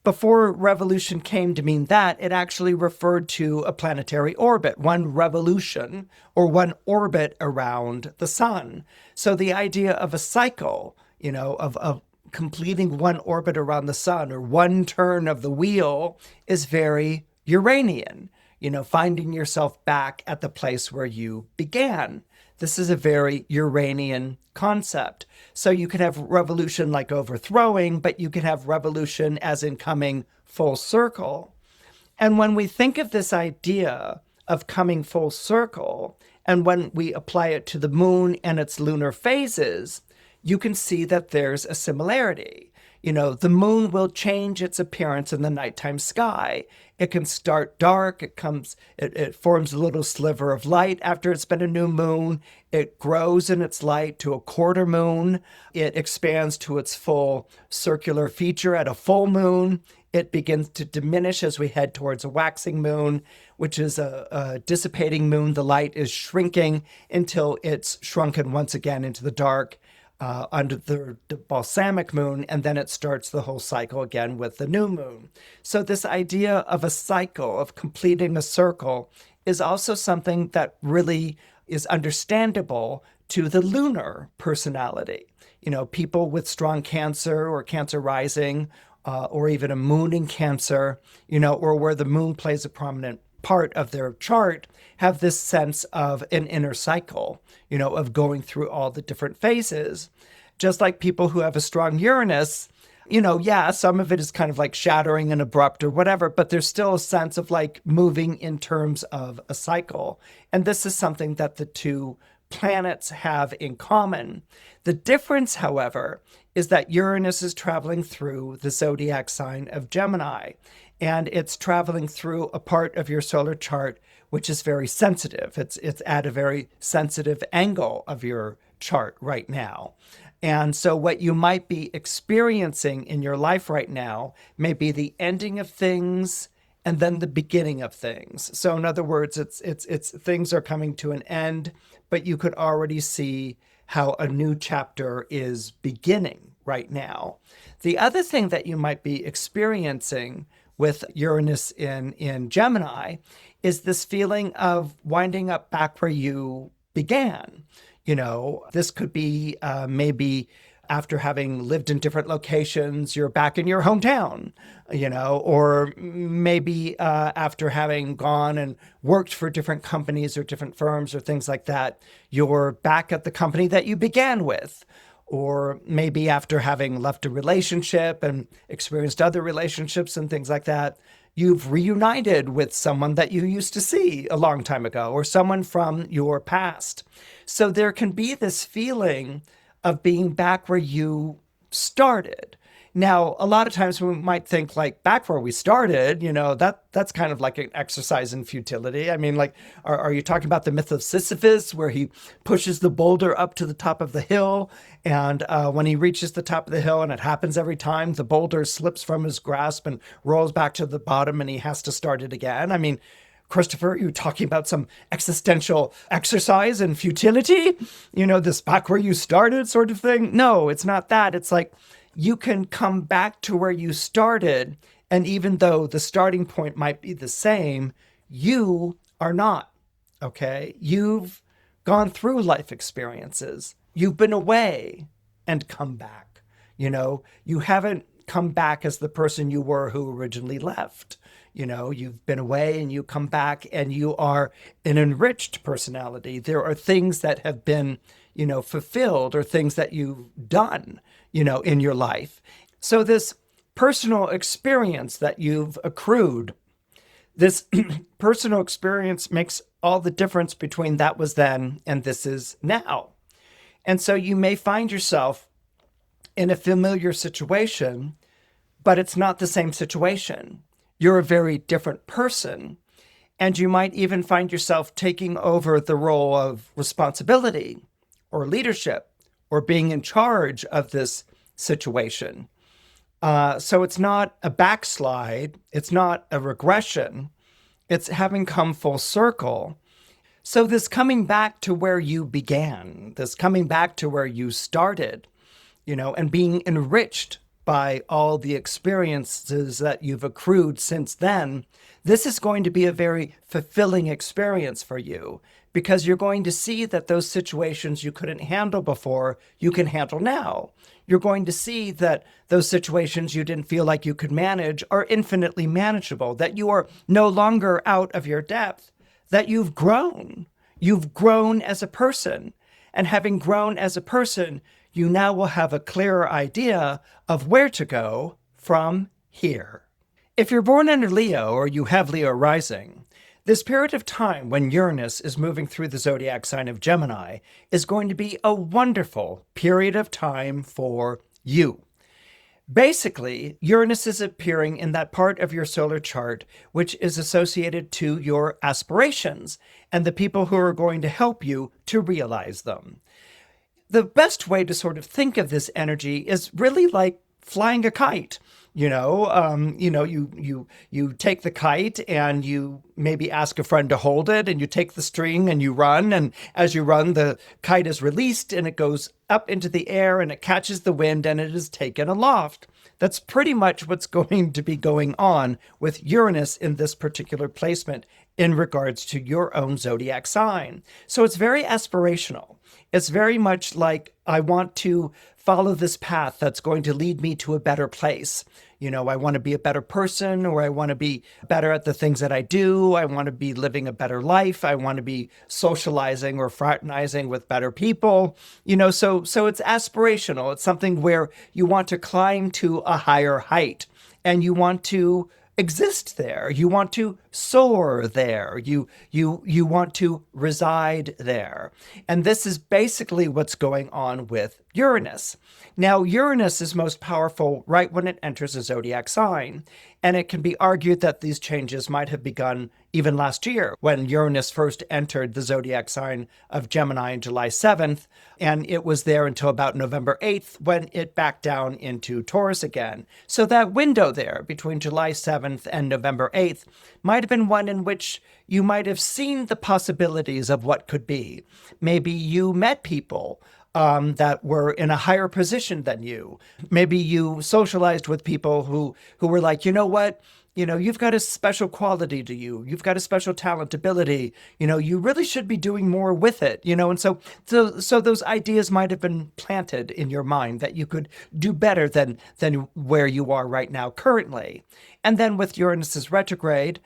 before revolution came to mean that, it actually referred to a planetary orbit, one revolution or one orbit around the sun. So the idea of a cycle, of completing one orbit around the sun or one turn of the wheel is very Uranian, finding yourself back at the place where you began. This is a very Uranian concept. So you can have revolution like overthrowing, but you can have revolution as in coming full circle. And when we think of this idea of coming full circle, and when we apply it to the moon and its lunar phases, you can see that there's a similarity. The moon will change its appearance in the nighttime sky. It can start dark. It forms a little sliver of light after it's been a new moon. It grows in its light to a quarter moon. It expands to its full circular feature at a full moon. It begins to diminish as we head towards a waxing moon, which is a dissipating moon. The light is shrinking until it's shrunken once again into the dark. Under the balsamic moon, and then it starts the whole cycle again with the new moon. So this idea of a cycle, of completing a circle, is also something that really is understandable to the lunar personality. People with strong Cancer or Cancer rising, or even a moon in Cancer, or where the moon plays a prominent part of their chart, have this sense of an inner cycle, of going through all the different phases. Just like people who have a strong Uranus, some of it is kind of like shattering and abrupt or whatever, but there's still a sense of like moving in terms of a cycle. And this is something that the two planets have in common. The difference, however, is that Uranus is traveling through the zodiac sign of Gemini, and it's traveling through a part of your solar chart which is very sensitive. It's at a very sensitive angle of your chart right now. And so what you might be experiencing in your life right now may be the ending of things and then the beginning of things. So in other words, it's things are coming to an end, but you could already see how a new chapter is beginning right now. The other thing that you might be experiencing with Uranus in Gemini is this feeling of winding up back where you began. This could be maybe after having lived in different locations, you're back in your hometown, or maybe after having gone and worked for different companies or different firms or things like that, you're back at the company that you began with. Or maybe after having left a relationship and experienced other relationships and things like that, you've reunited with someone that you used to see a long time ago or someone from your past. So there can be this feeling of being back where you started. Now, a lot of times we might think like back where we started, that's kind of like an exercise in futility. I mean, like, are you talking about the myth of Sisyphus where he pushes the boulder up to the top of the hill? And when he reaches the top of the hill, and it happens every time, the boulder slips from his grasp and rolls back to the bottom and he has to start it again. I mean, Christopher, you talking about some existential exercise in futility? This back where you started sort of thing? No, it's not that. It's like you can come back to where you started. And even though the starting point might be the same, you are not, okay? You've gone through life experiences. You've been away and come back. You haven't come back as the person you were who originally left. You've been away and you come back and you are an enriched personality. There are things that have been, fulfilled or things that you've done, in your life. So this personal experience that you've accrued, this personal experience makes all the difference between that was then and this is now. And so you may find yourself in a familiar situation, but it's not the same situation. You're a very different person. And you might even find yourself taking over the role of responsibility or leadership or being in charge of this situation. So it's not a backslide. It's not a regression. It's having come full circle. So this coming back to where you began, this coming back to where you started, and being enriched by all the experiences that you've accrued since then, this is going to be a very fulfilling experience for you because you're going to see that those situations you couldn't handle before, you can handle now. You're going to see that those situations you didn't feel like you could manage are infinitely manageable, that you are no longer out of your depth, that you've grown. You've grown as a person. And having grown as a person, you now will have a clearer idea of where to go from here. If you're born under Leo or you have Leo rising, this period of time when Uranus is moving through the zodiac sign of Gemini is going to be a wonderful period of time for you. Basically, Uranus is appearing in that part of your solar chart which is associated to your aspirations and the people who are going to help you to realize them. The best way to sort of think of this energy is really like flying a kite. You take the kite and you maybe ask a friend to hold it and you take the string and you run. And as you run, the kite is released and it goes up into the air and it catches the wind and it is taken aloft. That's pretty much what's going to be going on with Uranus in this particular placement in regards to your own zodiac sign. So it's very aspirational. It's very much like, I want to follow this path that's going to lead me to a better place. I want to be a better person, or I want to be better at the things that I do. I want to be living a better life. I want to be socializing or fraternizing with better people. So it's aspirational. It's something where you want to climb to a higher height and you want to exist there. You want to soar there. You want to reside there. And this is basically what's going on with Uranus. Now, Uranus is most powerful right when it enters a zodiac sign. And it can be argued that these changes might have begun even last year when Uranus first entered the zodiac sign of Gemini on July 7th. And it was there until about November 8th when it backed down into Taurus again. So that window there between July 7th and November 8th might have been one in which you might have seen the possibilities of what could be. Maybe you met people that were in a higher position than you. Maybe you socialized with people who were like, you know what? You've got a special quality to you. You've got a special talent, ability. You really should be doing more with it. And so those ideas might have been planted in your mind that you could do better than where you are right now currently. And then with Uranus's retrograde,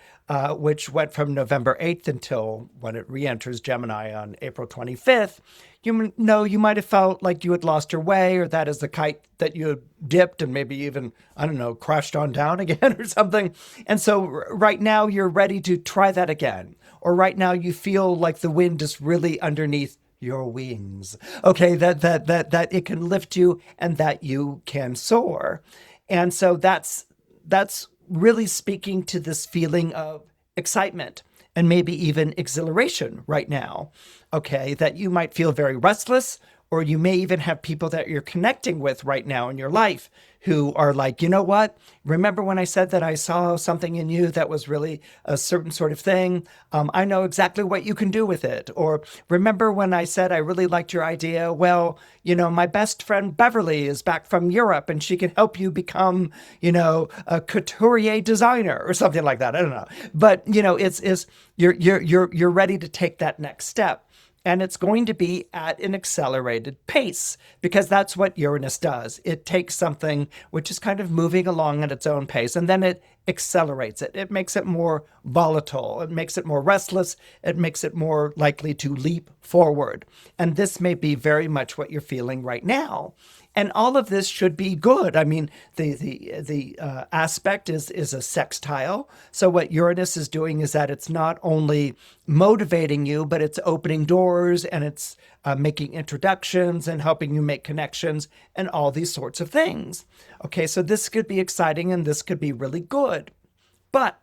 which went from November 8th until when it re-enters Gemini on April 25th, you might have felt like you had lost your way, or that is the kite that you had dipped and maybe even, crashed on down again or something. And so right now you're ready to try that again. Or right now you feel like the wind is really underneath your wings. Okay, that it can lift you and that you can soar. And so that's really speaking to this feeling of excitement and maybe even exhilaration right now, okay, that you might feel very restless, or you may even have people that you're connecting with right now in your life who are like, you know what? Remember when I said that I saw something in you that was really a certain sort of thing? I know exactly what you can do with it. Or remember when I said I really liked your idea? Well, my best friend Beverly is back from Europe and she can help you become, a couturier designer or something like that. I don't know. But, you're ready to take that next step. And it's going to be at an accelerated pace because that's what Uranus does. It takes something which is kind of moving along at its own pace, and then it accelerates it. It makes it more volatile. It makes it more restless. It makes it more likely to leap forward. And this may be very much what you're feeling right now. And all of this should be good. I mean, the aspect is a sextile. So what Uranus is doing is that it's not only motivating you, but it's opening doors and it's making introductions and helping you make connections and all these sorts of things. Okay, so this could be exciting and this could be really good. But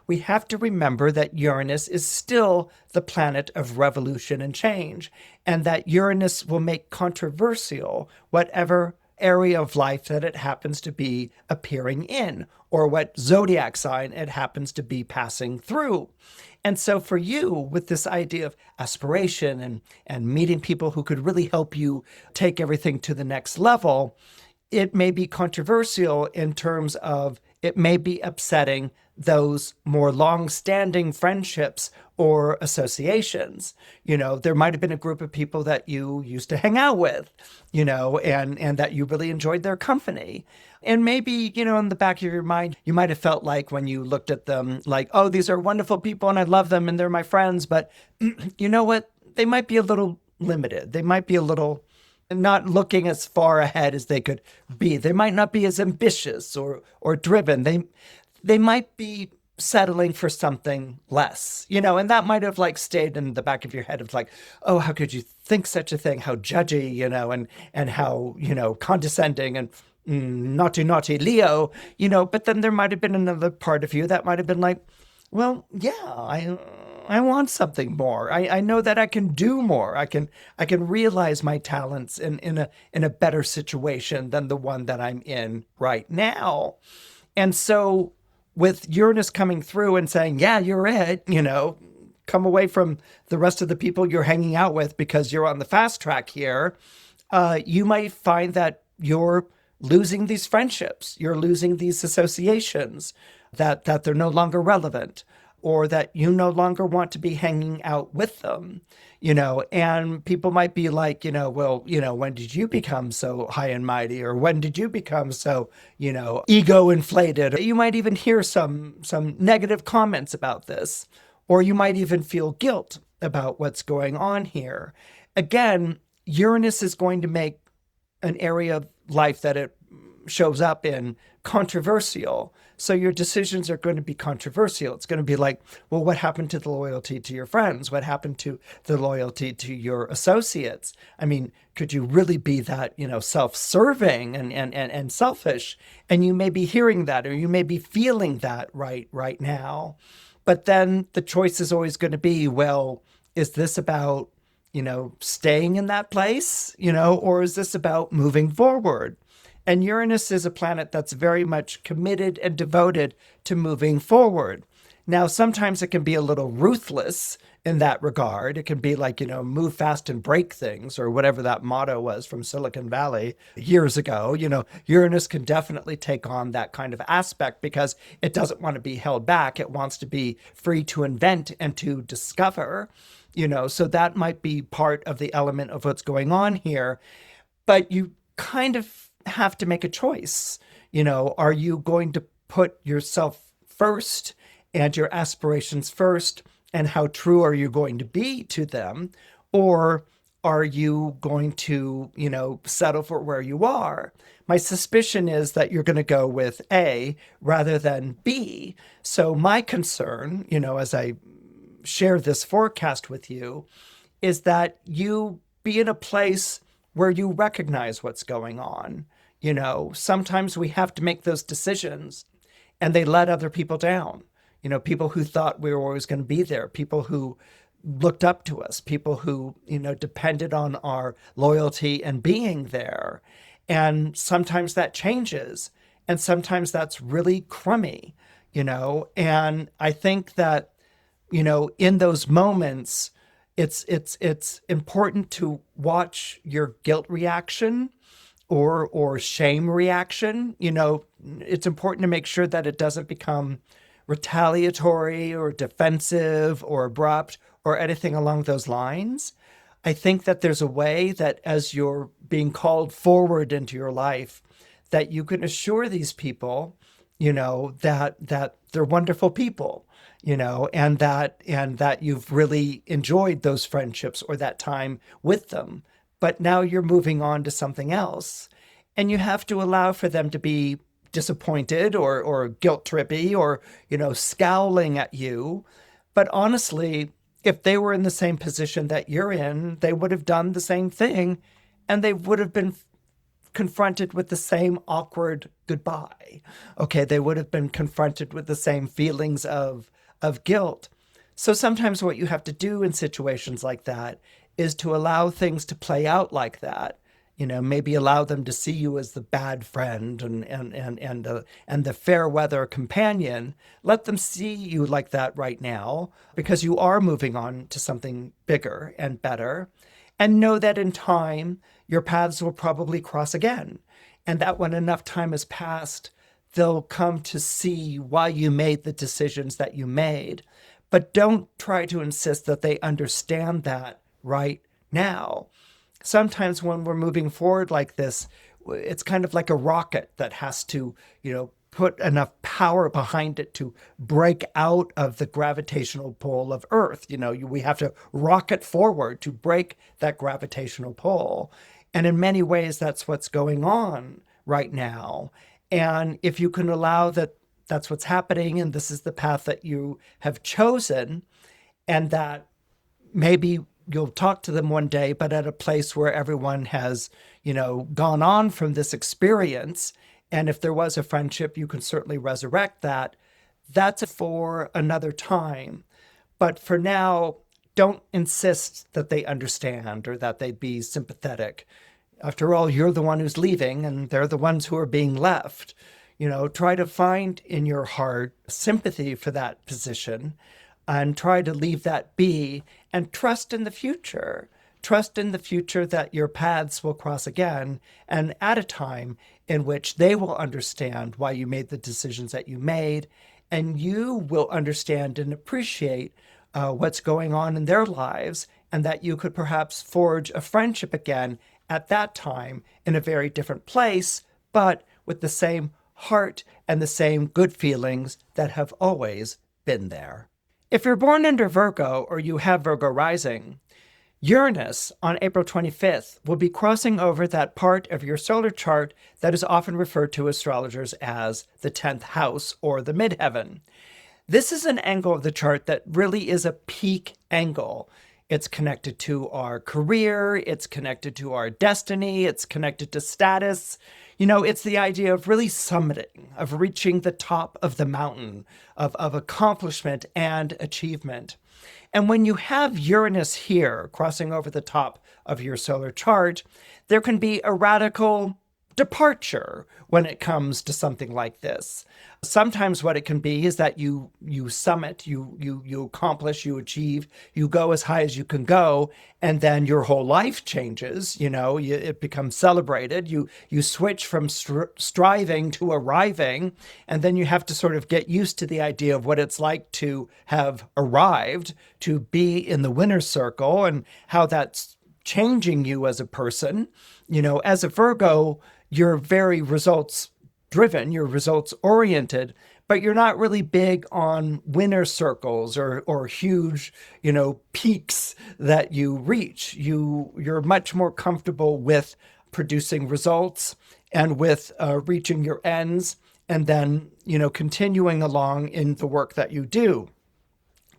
we have to remember that Uranus is still the planet of revolution and change, and that Uranus will make controversial whatever area of life that it happens to be appearing in, or what zodiac sign it happens to be passing through. And so for you, with this idea of aspiration and meeting people who could really help you take everything to the next level, it may be controversial in terms of it may be upsetting those more long-standing friendships or associations. There might have been a group of people that you used to hang out with, and that you really enjoyed their company. And maybe, in the back of your mind, you might have felt like when you looked at them, like, oh, these are wonderful people and I love them and they're my friends. But you know what? They might be a little limited. They might be a little not looking as far ahead as they could be. They might not be as ambitious or driven. They might be settling for something less, and that might have stayed in the back of your head of oh, how could you think such a thing? How judgy, and how, condescending and naughty Leo, but then there might have been another part of you that might have been like, well, yeah, I want something more. I know that I can do more. I can realize my talents in a better situation than the one that I'm in right now. And so with Uranus coming through and saying, yeah, you're it, come away from the rest of the people you're hanging out with because you're on the fast track here, you might find that you're losing these friendships. You're losing these associations, that they're no longer relevant, or that you no longer want to be hanging out with them, and people might be like, well, when did you become so high and mighty? Or when did you become so, ego inflated? You might even hear some negative comments about this, or you might even feel guilt about what's going on here. Again, Uranus is going to make an area of life that it shows up in controversial. So your decisions are going to be controversial. It's going to be like, well, what happened to the loyalty to your friends? What happened to the loyalty to your associates? I mean, could you really be that, self-serving and selfish? And you may be hearing that, or you may be feeling that right now. But then the choice is always going to be, well, is this about, staying in that place, or is this about moving forward? And Uranus is a planet that's very much committed and devoted to moving forward. Now, sometimes it can be a little ruthless in that regard. It can be like, move fast and break things, or whatever that motto was from Silicon Valley years ago. Uranus can definitely take on that kind of aspect because it doesn't want to be held back. It wants to be free to invent and to discover, so that might be part of the element of what's going on here. But you kind of have to make a choice. Are you going to put yourself first and your aspirations first, and how true are you going to be to them? Or are you going to, settle for where you are? My suspicion is that you're going to go with A rather than B. So my concern, as I share this forecast with you, is that you be in a place where you recognize what's going on. Sometimes we have to make those decisions and they let other people down. People who thought we were always going to be there, people who looked up to us, people who, depended on our loyalty and being there. And sometimes that changes. And sometimes that's really crummy, and I think that, in those moments, it's important to watch your guilt reaction or shame reaction. It's important to make sure that it doesn't become retaliatory or defensive or abrupt or anything along those lines. I think that there's a way that as you're being called forward into your life, that you can assure these people, that they're wonderful people, and that you've really enjoyed those friendships or that time with them. But now you're moving on to something else. And you have to allow for them to be disappointed or guilt trippy or, scowling at you. But honestly, if they were in the same position that you're in, they would have done the same thing and they would have been confronted with the same awkward goodbye. Okay, they would have been confronted with the same feelings of guilt. So sometimes what you have to do in situations like that is to allow things to play out like that. Maybe allow them to see you as the bad friend and the fair weather companion. Let them see you like that right now, because you are moving on to something bigger and better. And know that in time, your paths will probably cross again. And that when enough time has passed, they'll come to see why you made the decisions that you made. But don't try to insist that they understand that right now. Sometimes when we're moving forward like this, it's kind of like a rocket that has to, put enough power behind it to break out of the gravitational pull of Earth. We have to rocket forward to break that gravitational pull. And in many ways, that's what's going on right now. And if you can allow that that's what's happening, and this is the path that you have chosen, and that maybe you'll talk to them one day, but at a place where everyone has, gone on from this experience. And if there was a friendship, you can certainly resurrect that. That's for another time. But for now, don't insist that they understand or that they be sympathetic. After all, you're the one who's leaving and they're the ones who are being left. Try to find in your heart sympathy for that position and try to leave that be and trust in the future. Trust in the future that your paths will cross again, and at a time in which they will understand why you made the decisions that you made, and you will understand and appreciate what's going on in their lives, and that you could perhaps forge a friendship again at that time in a very different place, but with the same heart and the same good feelings that have always been there. If you're born under Virgo or you have Virgo rising, Uranus on April 25th will be crossing over that part of your solar chart that is often referred to astrologers as the 10th house or the midheaven. This is an angle of the chart that really is a peak angle. It's connected to our career, it's connected to our destiny, it's connected to status. It's the idea of really summiting, of reaching the top of the mountain, of accomplishment and achievement. And when you have Uranus here crossing over the top of your solar chart, there can be a radical departure when it comes to something like this. Sometimes what it can be is that you summit, you accomplish, you achieve, you go as high as you can go, and then your whole life changes. It becomes celebrated. You switch from striving to arriving, and then you have to sort of get used to the idea of what it's like to have arrived, to be in the winner's circle, and how that's changing you as a person. As a Virgo, you're very results driven, you're results oriented, but you're not really big on winner circles or huge, peaks that you reach. You're much more comfortable with producing results and with reaching your ends and then, continuing along in the work that you do.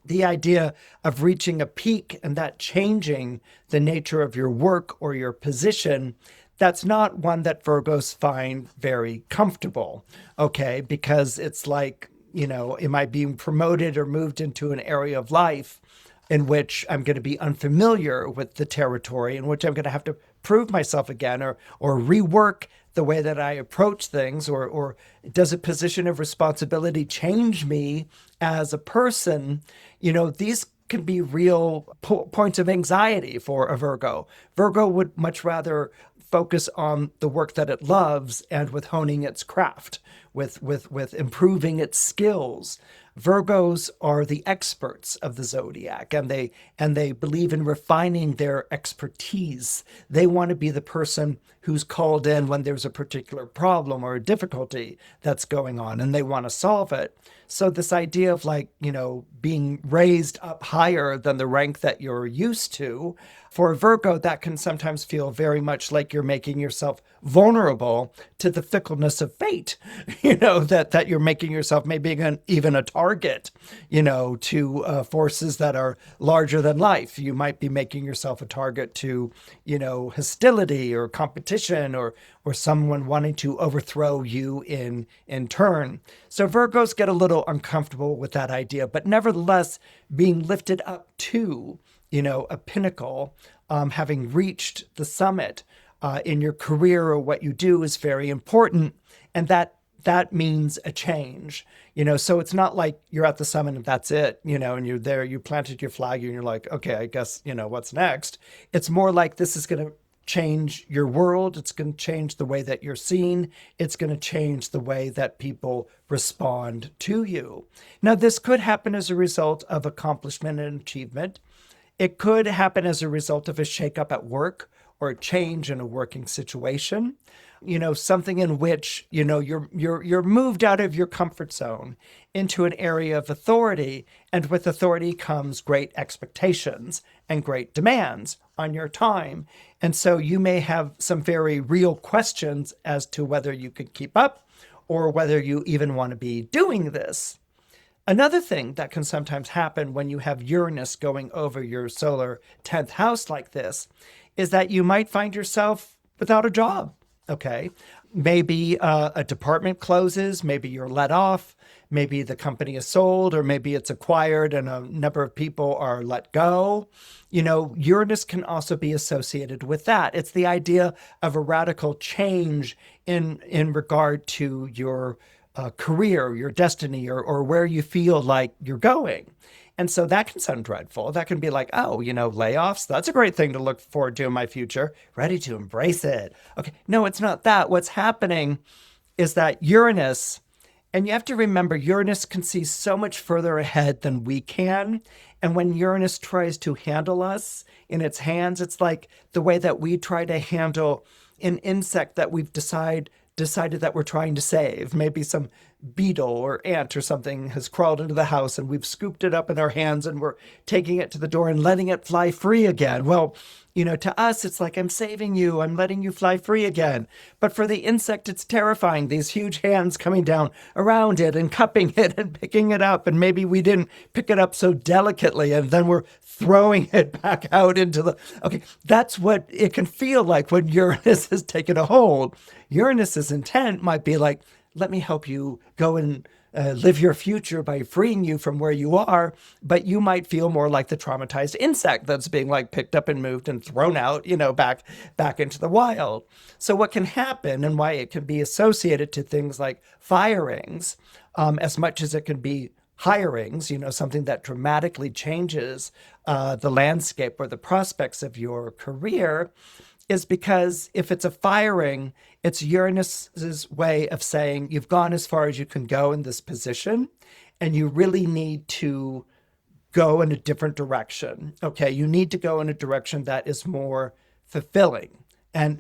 The idea of reaching a peak and that changing the nature of your work or your position, that's not one that Virgos find very comfortable, okay? Because it's like, am I being promoted or moved into an area of life in which I'm going to be unfamiliar with the territory, in which I'm going to have to prove myself again or rework the way that I approach things, or does a position of responsibility change me as a person? These can be real points of anxiety for a Virgo. Virgo would much rather focus on the work that it loves and with honing its craft, with improving its skills. Virgos are the experts of the zodiac, and they believe in refining their expertise. They want to be the person who's called in when there's a particular problem or a difficulty that's going on, and they want to solve it. So this idea of being raised up higher than the rank that you're used to, for a Virgo, that can sometimes feel very much like you're making yourself vulnerable to the fickleness of fate, that you're making yourself maybe even a target, to forces that are larger than life. You might be making yourself a target to, hostility or competition or someone wanting to overthrow you in turn. So Virgos get a little uncomfortable with that idea, but nevertheless, being lifted up to a pinnacle, having reached the summit in your career or what you do is very important. And that means a change, so it's not like you're at the summit and that's it, and you're there, you planted your flag and you're like, okay, I guess, what's next? It's more like this is going to change your world. It's going to change the way that you're seen. It's going to change the way that people respond to you. Now, this could happen as a result of accomplishment and achievement. It could happen as a result of a shakeup at work or a change in a working situation, something in which, you're moved out of your comfort zone into an area of authority. And with authority comes great expectations and great demands on your time. And so you may have some very real questions as to whether you could keep up or whether you even want to be doing this. Another thing that can sometimes happen when you have Uranus going over your solar 10th house like this is that you might find yourself without a job, okay? Maybe a department closes, maybe you're let off, maybe the company is sold, or maybe it's acquired and a number of people are let go. Uranus can also be associated with that. It's the idea of a radical change in regard to your career, your destiny, or where you feel like you're going. And so that can sound dreadful. That can be like, oh, layoffs, that's a great thing to look forward to in my future. Ready to embrace it. Okay, no, it's not that. What's happening is that Uranus, and you have to remember, Uranus can see so much further ahead than we can. And when Uranus tries to handle us in its hands, it's like the way that we try to handle an insect that we've decided that we're trying to save, maybe some beetle or ant or something has crawled into the house and we've scooped it up in our hands and we're taking it to the door and letting it fly free again. Well, to us, it's like, I'm saving you. I'm letting you fly free again. But for the insect, it's terrifying. These huge hands coming down around it and cupping it and picking it up. And maybe we didn't pick it up so delicately. And then we're throwing it back out into the... Okay, that's what it can feel like when Uranus has taken a hold. Uranus's intent might be like, let me help you go and live your future by freeing you from where you are, but you might feel more like the traumatized insect that's being like picked up and moved and thrown out, back into the wild. So what can happen and why it can be associated to things like firings, as much as it can be hirings, something that dramatically changes the landscape or the prospects of your career, is because if it's a firing, it's Uranus's way of saying you've gone as far as you can go in this position and you really need to go in a different direction. Okay, you need to go in a direction that is more fulfilling and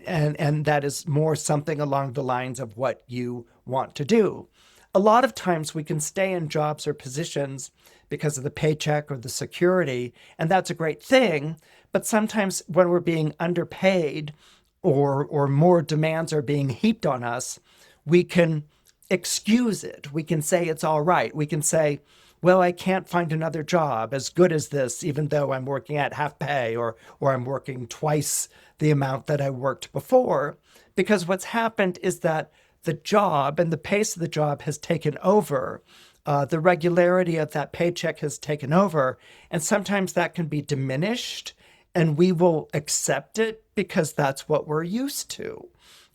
that is more something along the lines of what you want to do. A lot of times we can stay in jobs or positions because of the paycheck or the security, and that's a great thing. But sometimes when we're being underpaid or more demands are being heaped on us, we can excuse it. We can say it's all right. We can say, well, I can't find another job as good as this, even though I'm working at half pay or I'm working twice the amount that I worked before. Because what's happened is that the job and the pace of the job has taken over. The regularity of that paycheck has taken over. And sometimes that can be diminished and we will accept it because that's what we're used to.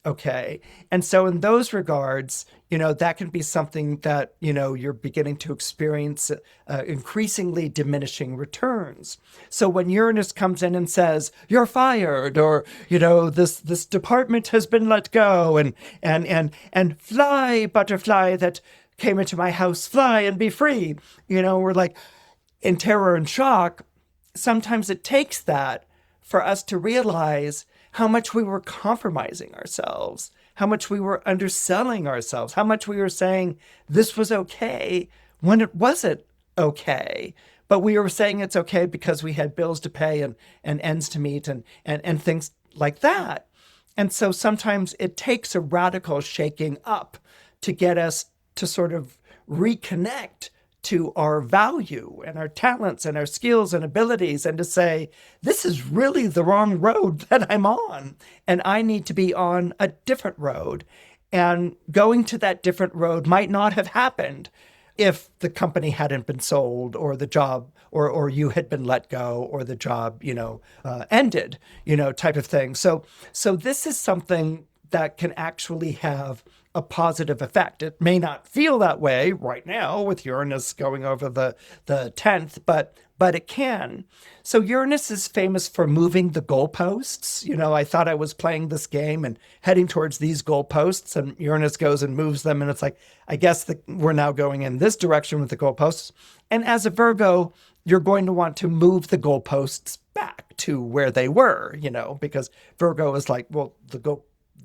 Okay. And so in those regards, that can be something that, you're beginning to experience increasingly diminishing returns. So when Uranus comes in and says, you're fired, or, this department has been let go, and fly, butterfly that came into my house, fly and be free, we're like in terror and shock. Sometimes it takes that for us to realize how much we were compromising ourselves, how much we were underselling ourselves, how much we were saying this was okay when it wasn't okay. But we were saying it's okay because we had bills to pay and ends to meet and things like that. And so sometimes it takes a radical shaking up to get us to sort of reconnect to our value and our talents and our skills and abilities, and to say, this is really the wrong road that I'm on, and I need to be on a different road. And going to that different road might not have happened if the company hadn't been sold, or the job, or you had been let go, or the job, ended, type of thing. So this is something that can actually have a positive effect. It may not feel that way right now with Uranus going over the 10th, but it can. So Uranus is famous for moving the goalposts. I thought I was playing this game and heading towards these goalposts, and Uranus goes and moves them. And it's like, I guess we're now going in this direction with the goalposts. And as a Virgo, you're going to want to move the goalposts back to where they were, because Virgo is like, well,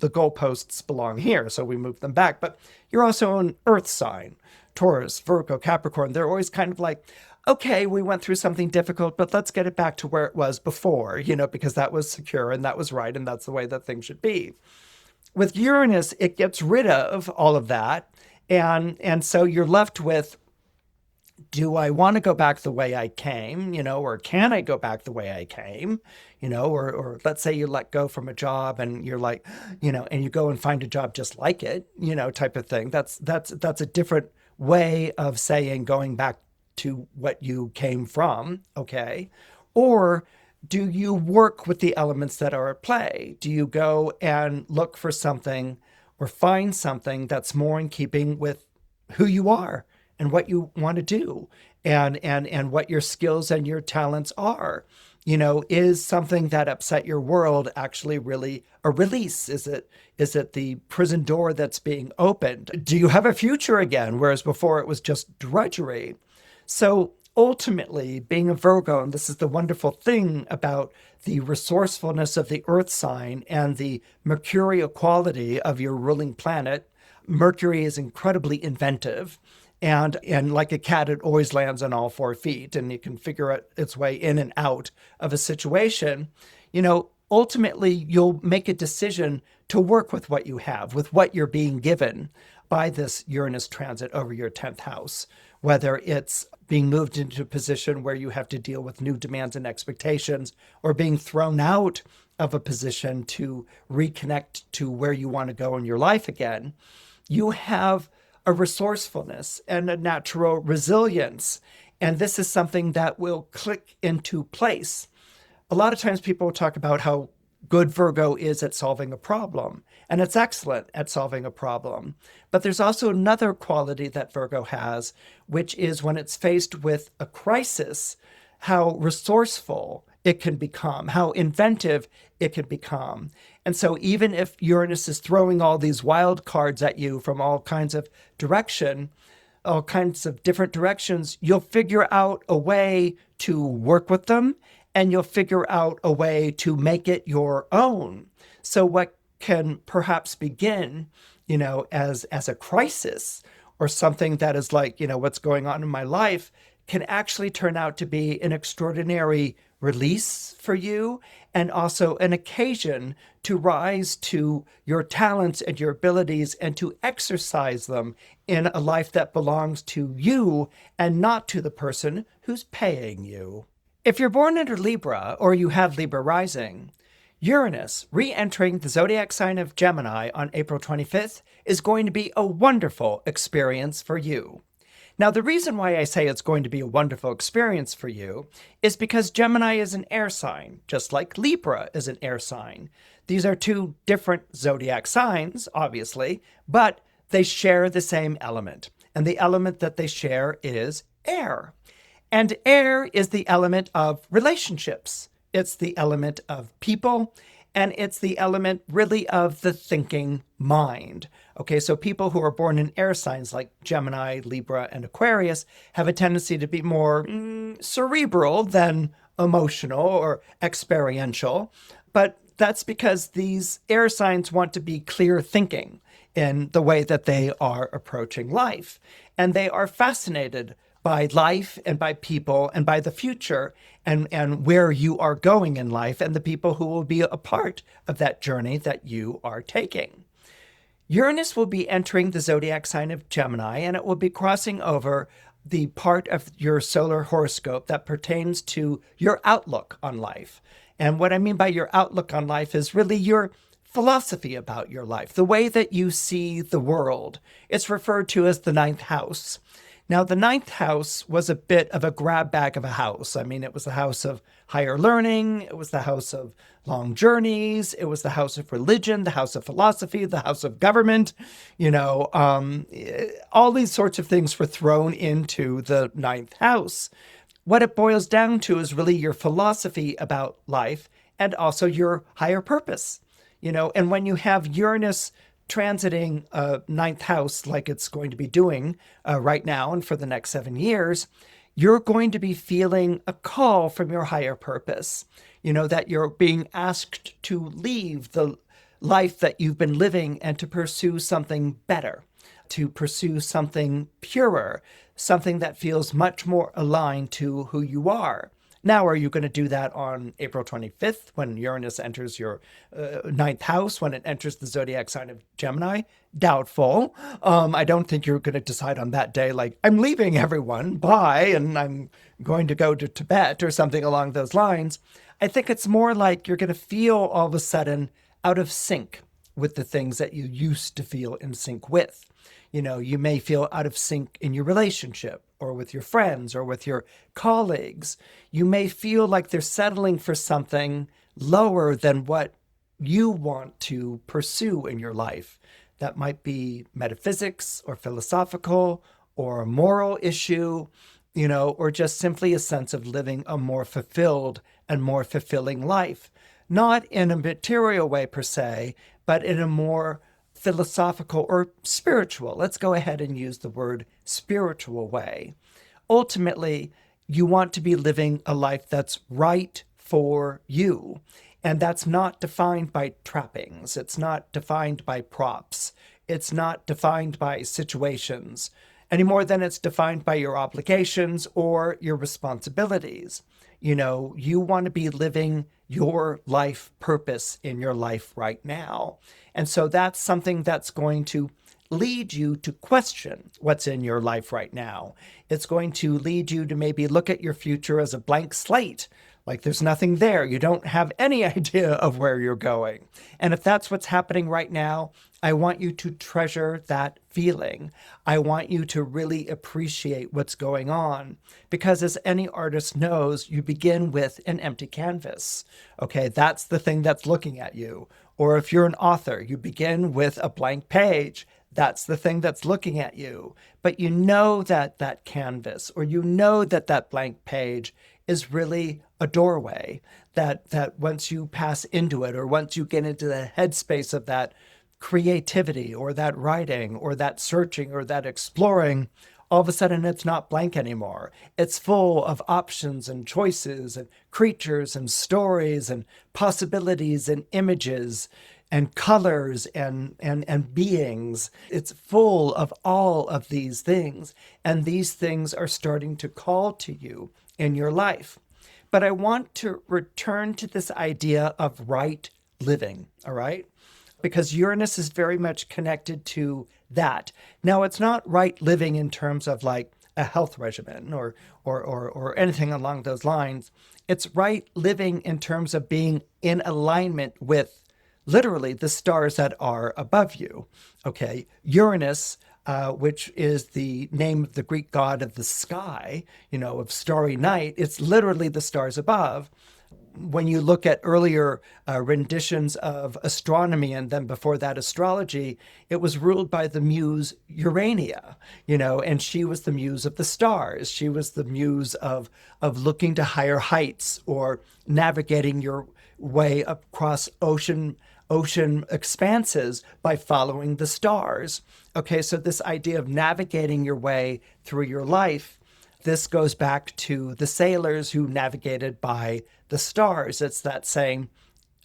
the goalposts belong here, so we move them back. But you're also an earth sign, Taurus, Virgo, Capricorn. They're always kind of like, okay, we went through something difficult, but let's get it back to where it was before, because that was secure and that was right, and that's the way that things should be. With Uranus, it gets rid of all of that. And so you're left with, do I want to go back the way I came, or can I go back the way I came, or let's say you let go from a job and you're like, and you go and find a job just like it, type of thing. That's a different way of saying going back to what you came from. Okay. Or do you work with the elements that are at play? Do you go and look for something or find something that's more in keeping with who you are and what you want to do, and what your skills and your talents are? Is something that upset your world actually really a release? Is it the prison door that's being opened? Do you have a future again? Whereas before it was just drudgery. So ultimately, being a Virgo, and this is the wonderful thing about the resourcefulness of the earth sign and the mercurial quality of your ruling planet, Mercury is incredibly inventive. And like a cat, it always lands on all 4 feet, and it can figure out its way in and out of a situation. Ultimately, you'll make a decision to work with what you have, with what you're being given by this Uranus transit over your 10th house, whether it's being moved into a position where you have to deal with new demands and expectations, or being thrown out of a position to reconnect to where you want to go in your life again. You have a resourcefulness and a natural resilience. And this is something that will click into place. A lot of times people talk about how good Virgo is at solving a problem, and it's excellent at solving a problem. But there's also another quality that Virgo has, which is when it's faced with a crisis, how resourceful it can become, how inventive it can become. And so even if Uranus is throwing all these wild cards at you from all kinds of all kinds of different directions, you'll figure out a way to work with them, and you'll figure out a way to make it your own. So what can perhaps begin, as a crisis or something that is like, what's going on in my life, can actually turn out to be an extraordinary release for you, and also an occasion to rise to your talents and your abilities and to exercise them in a life that belongs to you and not to the person who's paying you. If you're born under Libra or you have Libra rising, Uranus re-entering the zodiac sign of Gemini on April 25th is going to be a wonderful experience for you. Now, the reason why I say it's going to be a wonderful experience for you is because Gemini is an air sign, just like Libra is an air sign. These are two different zodiac signs, obviously, but they share the same element. And the element that they share is air. And air is the element of relationships. It's the element of people, and it's the element really of the thinking mind. Okay, so people who are born in air signs like Gemini, Libra, and Aquarius have a tendency to be more cerebral than emotional or experiential. But that's because these air signs want to be clear thinking in the way that they are approaching life. And they are fascinated by life and by people and by the future and where you are going in life and the people who will be a part of that journey that you are taking. Uranus will be entering the zodiac sign of Gemini, and it will be crossing over the part of your solar horoscope that pertains to your outlook on life. And what I mean by your outlook on life is really your philosophy about your life, the way that you see the world. It's referred to as the 9th house. Now, the 9th house was a bit of a grab bag of a house. I mean, it was the house of higher learning. It was the house of long journeys. It was the house of religion, the house of philosophy, the house of government. All these sorts of things were thrown into the 9th house. What it boils down to is really your philosophy about life and also your higher purpose. And when you have Uranus transiting 9th house like it's going to be doing right now and for the next 7 years, you're going to be feeling a call from your higher purpose, that you're being asked to leave the life that you've been living and to pursue something better, to pursue something purer, something that feels much more aligned to who you are. Now, are you going to do that on April 25th when Uranus enters your 9th house, when it enters the zodiac sign of Gemini? Doubtful. I don't think you're going to decide on that day, like, I'm leaving everyone, bye, and I'm going to go to Tibet or something along those lines. I think it's more like you're going to feel all of a sudden out of sync with the things that you used to feel in sync with. You may feel out of sync in your relationship or with your friends or with your colleagues. You may feel like they're settling for something lower than what you want to pursue in your life. That might be metaphysics or philosophical or a moral issue, or just simply a sense of living a more fulfilled and more fulfilling life. Not in a material way per se, but in a more philosophical or spiritual. Let's go ahead and use the word spiritual way. Ultimately, you want to be living a life that's right for you. And that's not defined by trappings. It's not defined by props. It's not defined by situations any more than it's defined by your obligations or your responsibilities. You want to be living your life purpose in your life right now. And so that's something that's going to lead you to question what's in your life right now. It's going to lead you to maybe look at your future as a blank slate, like there's nothing there. You don't have any idea of where you're going. And if that's what's happening right now, I want you to treasure that feeling. I want you to really appreciate what's going on, because as any artist knows, you begin with an empty canvas. Okay, that's the thing that's looking at you. Or if you're an author, you begin with a blank page. That's the thing that's looking at you. But you know that that canvas, or you know that that blank page is really a doorway, that once you pass into it, or once you get into the headspace of that creativity or that writing or that searching or that exploring, all of a sudden it's not blank anymore. It's full of options and choices and creatures and stories and possibilities and images and colors and beings. It's full of all of these things. And these things are starting to call to you in your life. But I want to return to this idea of right living, all right? Because Uranus is very much connected to that. Now, it's not right living in terms of like a health regimen or anything along those lines. It's right living in terms of being in alignment with literally the stars that are above you. Okay, Uranus, which is the name of the Greek god of the sky, of starry night, it's literally the stars above. When you look at earlier renditions of astronomy and then before that astrology, it was ruled by the muse Urania, and she was the muse of the stars. She was the muse of looking to higher heights or navigating your way across ocean expanses by following the stars. Okay, so this idea of navigating your way through your life, this goes back to the sailors who navigated by the stars. It's that same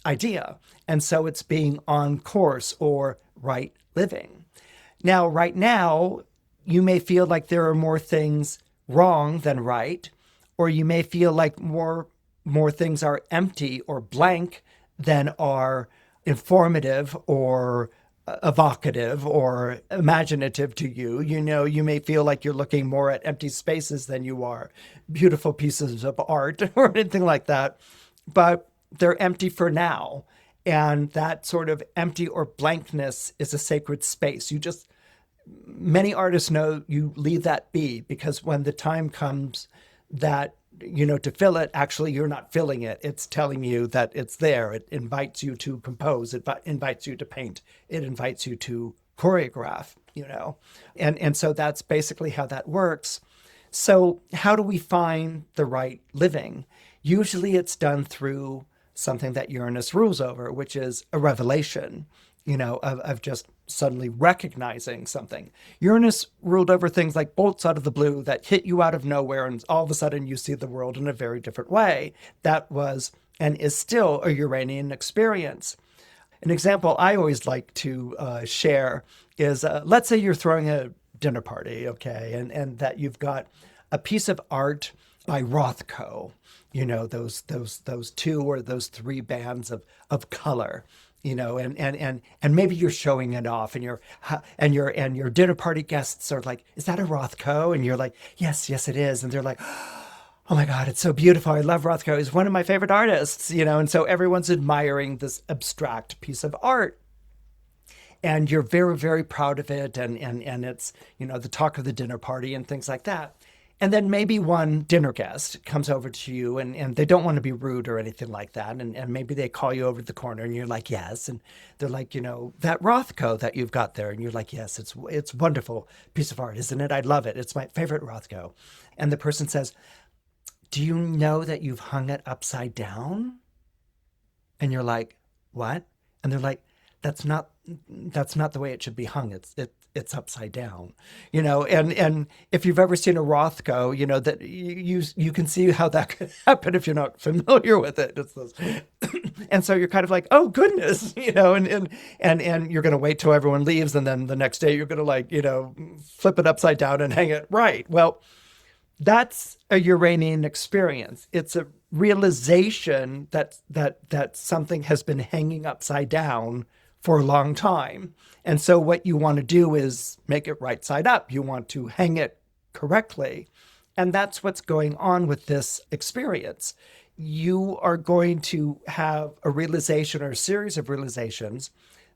idea. And so it's being on course or right living. Now, right now, you may feel like there are more things wrong than right, or you may feel like more things are empty or blank than are informative or evocative or imaginative to you. You may feel like you're looking more at empty spaces than you are beautiful pieces of art or anything like that, but they're empty for now. And that sort of empty or blankness is a sacred space. Many artists know you leave that be, because when the time comes that to fill it, actually, you're not filling it. It's telling you that it's there. It invites you to compose. It invites you to paint. It invites you to choreograph, And so that's basically how that works. So how do we find the right living? Usually it's done through something that Uranus rules over, which is a revelation, of just suddenly recognizing something. Uranus ruled over things like bolts out of the blue that hit you out of nowhere, and all of a sudden you see the world in a very different way. That was and is still a Uranian experience. An example I always like to share is, let's say you're throwing a dinner party, okay, and that you've got a piece of art by Rothko, those two or those three bands of color. And maybe you're showing it off, and your dinner party guests are like, "Is that a Rothko?" And you're like, "Yes, it is." And they're like, "Oh my God, it's so beautiful. I love Rothko. He's one of my favorite artists." And so everyone's admiring this abstract piece of art. And you're very, very proud of it. And it's, the talk of the dinner party and things like that. And then maybe one dinner guest comes over to you and they don't want to be rude or anything like that. And maybe they call you over to the corner and you're like, "Yes." And they're like, "That Rothko that you've got there." And you're like, "Yes, it's wonderful piece of art, isn't it? I love it. It's my favorite Rothko." And the person says, "Do you know that you've hung it upside down?" And you're like, "What?" And they're like, That's not the way it should be hung. it's upside down, and if you've ever seen a Rothko, that you can see how that could happen if you're not familiar with it. It's those, and so you're kind of like, oh goodness, and you're going to wait till everyone leaves, and then the next day you're going to flip it upside down and hang it right. Well, that's a Uranian experience. It's a realization that something has been hanging upside down for a long time. And so what you want to do is make it right side up. You want to hang it correctly. And that's what's going on with this experience. You are going to have a realization or a series of realizations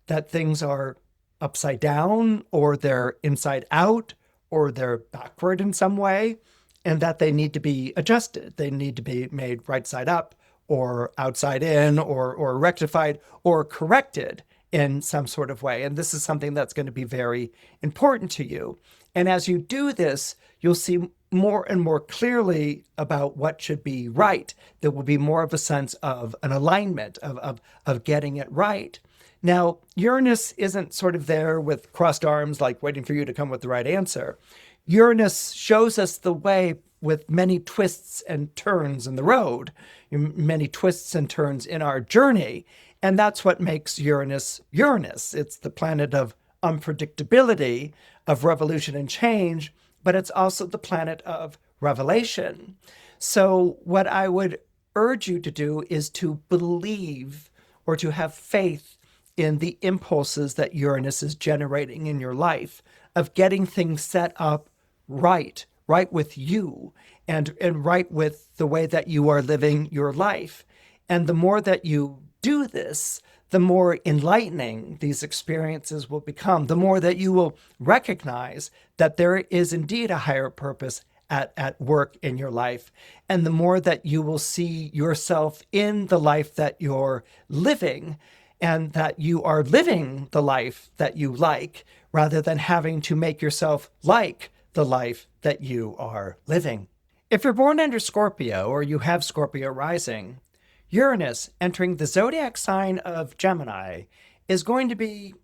that things are upside down, or they're inside out, or they're backward in some way, and that they need to be adjusted. They need to be made right side up, or outside in, or rectified, or corrected in some sort of way. And this is something that's going to be very important to you. And as you do this, you'll see more and more clearly about what should be right. There will be more of a sense of an alignment, of getting it right. Now, Uranus isn't sort of there with crossed arms, like waiting for you to come with the right answer. Uranus shows us the way with many twists and turns in the road, many twists and turns in our journey. And that's what makes Uranus Uranus. It's the planet of unpredictability, of revolution and change, but it's also the planet of revelation. So what I would urge you to do is to believe, or to have faith in the impulses that Uranus is generating in your life, of getting things set up right with you, and right with the way that you are living your life. And the more that you do this, the more enlightening these experiences will become, the more that you will recognize that there is indeed a higher purpose at work in your life, and the more that you will see yourself in the life that you're living, and that you are living the life that you like, rather than having to make yourself like the life that you are living. If you're born under Scorpio, or you have Scorpio rising, Uranus entering the zodiac sign of Gemini is going to be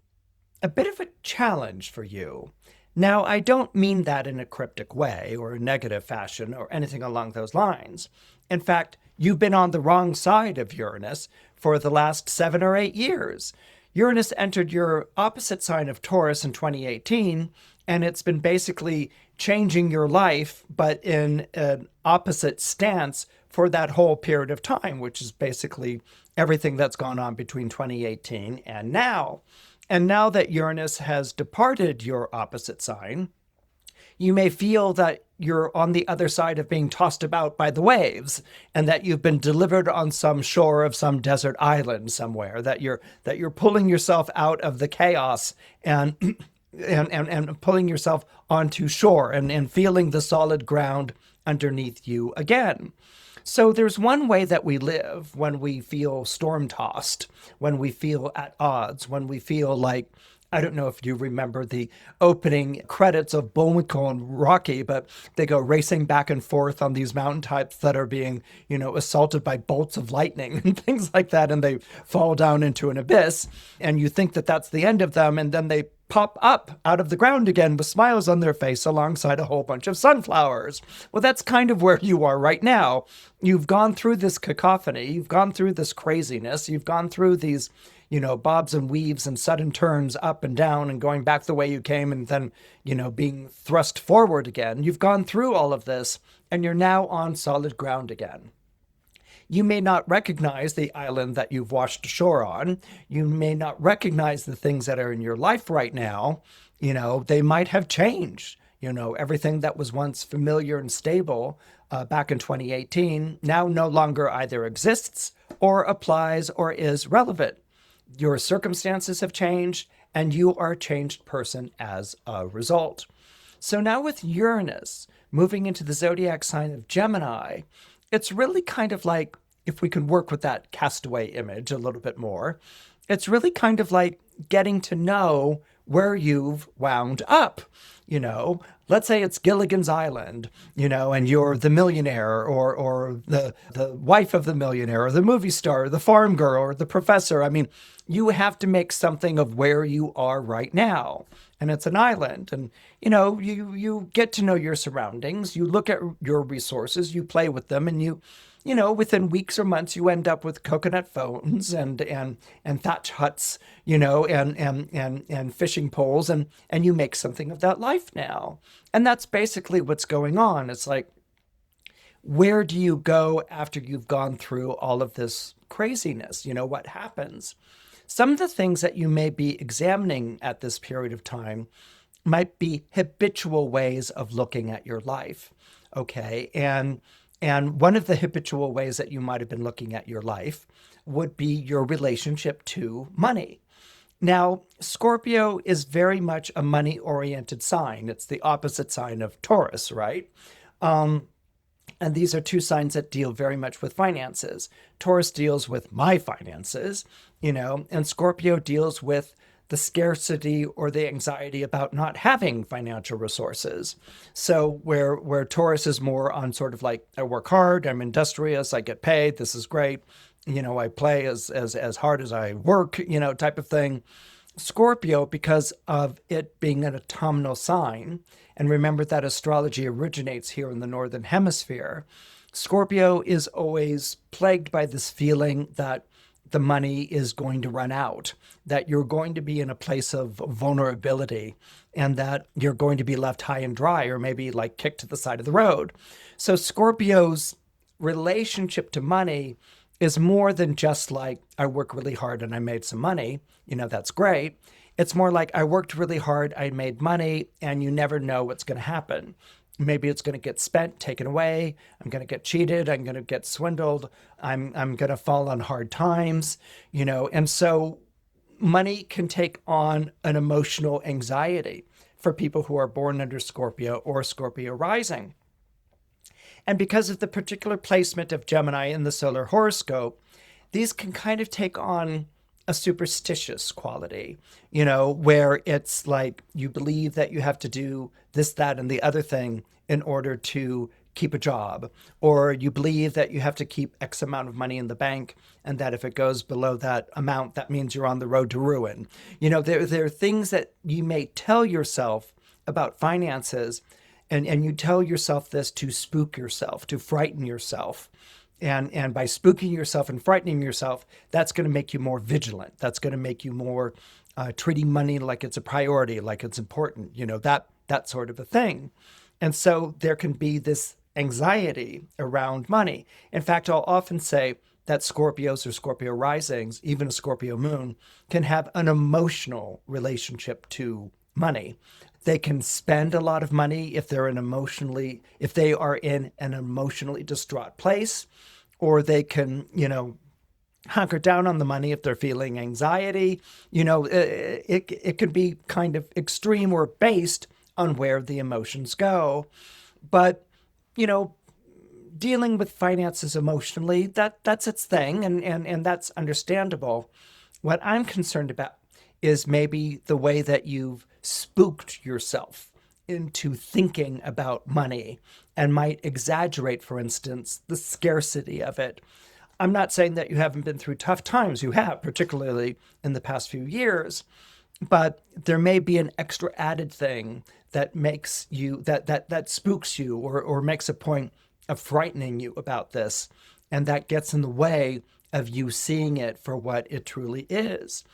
a bit of a challenge for you. Now, I don't mean that in a cryptic way or a negative fashion or anything along those lines. In fact, you've been on the wrong side of Uranus for the last 7 or 8 years. Uranus entered your opposite sign of Taurus in 2018, and it's been basically changing your life, but in an opposite stance for that whole period of time, which is basically everything that's gone on between 2018 and now. And now that Uranus has departed your opposite sign, you may feel that you're on the other side of being tossed about by the waves, and that you've been delivered on some shore of some desert island somewhere, that you're pulling yourself out of the chaos and pulling yourself onto shore and feeling the solid ground underneath you again. So there's one way that we live when we feel storm-tossed, when we feel at odds, when we feel like, I don't know if you remember the opening credits of Bullwinkle and Rocky, but they go racing back and forth on these mountaintops that are being, assaulted by bolts of lightning and things like that, and they fall down into an abyss, and you think that that's the end of them, and then they pop up out of the ground again with smiles on their face alongside a whole bunch of sunflowers. Well, that's kind of where you are right now. You've gone through this cacophony, you've gone through this craziness, you've gone through these bobs and weaves and sudden turns up and down and going back the way you came, and then, being thrust forward again. You've gone through all of this, and you're now on solid ground again. You may not recognize the island that you've washed ashore on. You may not recognize the things that are in your life right now. They might have changed. Everything that was once familiar and stable back in 2018 now no longer either exists or applies or is relevant. Your circumstances have changed, and you are a changed person as a result. So now with Uranus moving into the zodiac sign of Gemini, it's really kind of like, if we can work with that castaway image a little bit more, it's really kind of like getting to know where you've wound up. Let's say it's Gilligan's Island, and you're the millionaire or the wife of the millionaire or the movie star, or the farm girl or the professor. I mean, you have to make something of where you are right now. And it's an island. And, you get to know your surroundings. You look at your resources, you play with them, and within weeks or months, you end up with coconut phones and thatch huts, and fishing poles, and you make something of that life now. And that's basically what's going on. It's like, where do you go after you've gone through all of this craziness? What happens? Some of the things that you may be examining at this period of time might be habitual ways of looking at your life. Okay. And one of the habitual ways that you might have been looking at your life would be your relationship to money. Now, Scorpio is very much a money-oriented sign. It's the opposite sign of Taurus, right? And these are two signs that deal very much with finances. Taurus deals with my finances, and Scorpio deals with the scarcity or the anxiety about not having financial resources. So where Taurus is more on sort of like, I work hard, I'm industrious, I get paid, this is great, I play as hard as I work, type of thing. Scorpio, because of it being an autumnal sign, and remember that astrology originates here in the Northern Hemisphere, Scorpio is always plagued by this feeling that the money is going to run out, that you're going to be in a place of vulnerability, and that you're going to be left high and dry, or maybe like kicked to the side of the road. So Scorpio's relationship to money is more than just like, I work really hard and I made some money, that's great. It's more like, I worked really hard, I made money, and you never know what's going to happen. Maybe it's going to get spent, taken away. I'm going to get cheated. I'm going to get swindled. I'm going to fall on hard times, And so money can take on an emotional anxiety for people who are born under Scorpio or Scorpio rising. And because of the particular placement of Gemini in the solar horoscope, these can kind of take on a superstitious quality, where it's like you believe that you have to do this, that, and the other thing in order to keep a job, or you believe that you have to keep X amount of money in the bank, and that if it goes below that amount, that means you're on the road to ruin. There are things that you may tell yourself about finances, and you tell yourself this to spook yourself, to frighten yourself. And by spooking yourself and frightening yourself, that's going to make you more vigilant. That's going to make you more treating money like it's a priority, like it's important, that sort of a thing. And so there can be this anxiety around money. In fact, I'll often say that Scorpios or Scorpio risings, even a Scorpio moon, can have an emotional relationship to money. They can spend a lot of money if they are in an emotionally distraught place, or they can, hunker down on the money if they're feeling anxiety. It can be kind of extreme or based on where the emotions go. But, dealing with finances emotionally, that's its thing, and that's understandable. What I'm concerned about is maybe the way that you've spooked yourself into thinking about money and might exaggerate, for instance, the scarcity of it. I'm not saying that you haven't been through tough times. You have, particularly in the past few years, but there may be an extra added thing that makes you, that spooks you or makes a point of frightening you about this. And that gets in the way of you seeing it for what it truly is.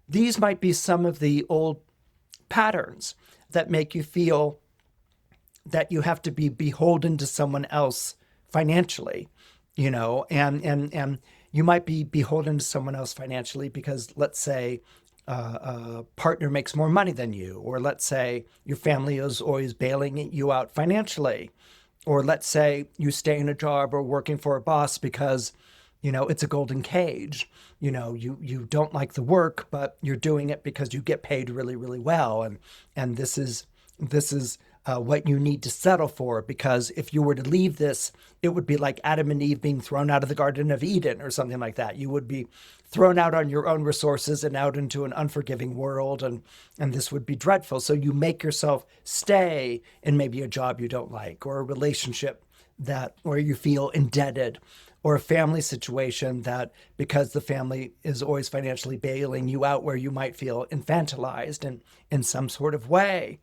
These might be some of the old patterns that make you feel that you have to be beholden to someone else financially, and you might be beholden to someone else financially because, let's say, a partner makes more money than you, or let's say your family is always bailing you out financially, or let's say you stay in a job or working for a boss because it's a golden cage. You don't like the work, but you're doing it because you get paid really, really well. And this is what you need to settle for, because if you were to leave this, it would be like Adam and Eve being thrown out of the Garden of Eden or something like that. You would be thrown out on your own resources and out into an unforgiving world, and this would be dreadful. So you make yourself stay in maybe a job you don't like, or a relationship that where you feel indebted, or a family situation that, because the family is always financially bailing you out, where you might feel infantilized in some sort of way.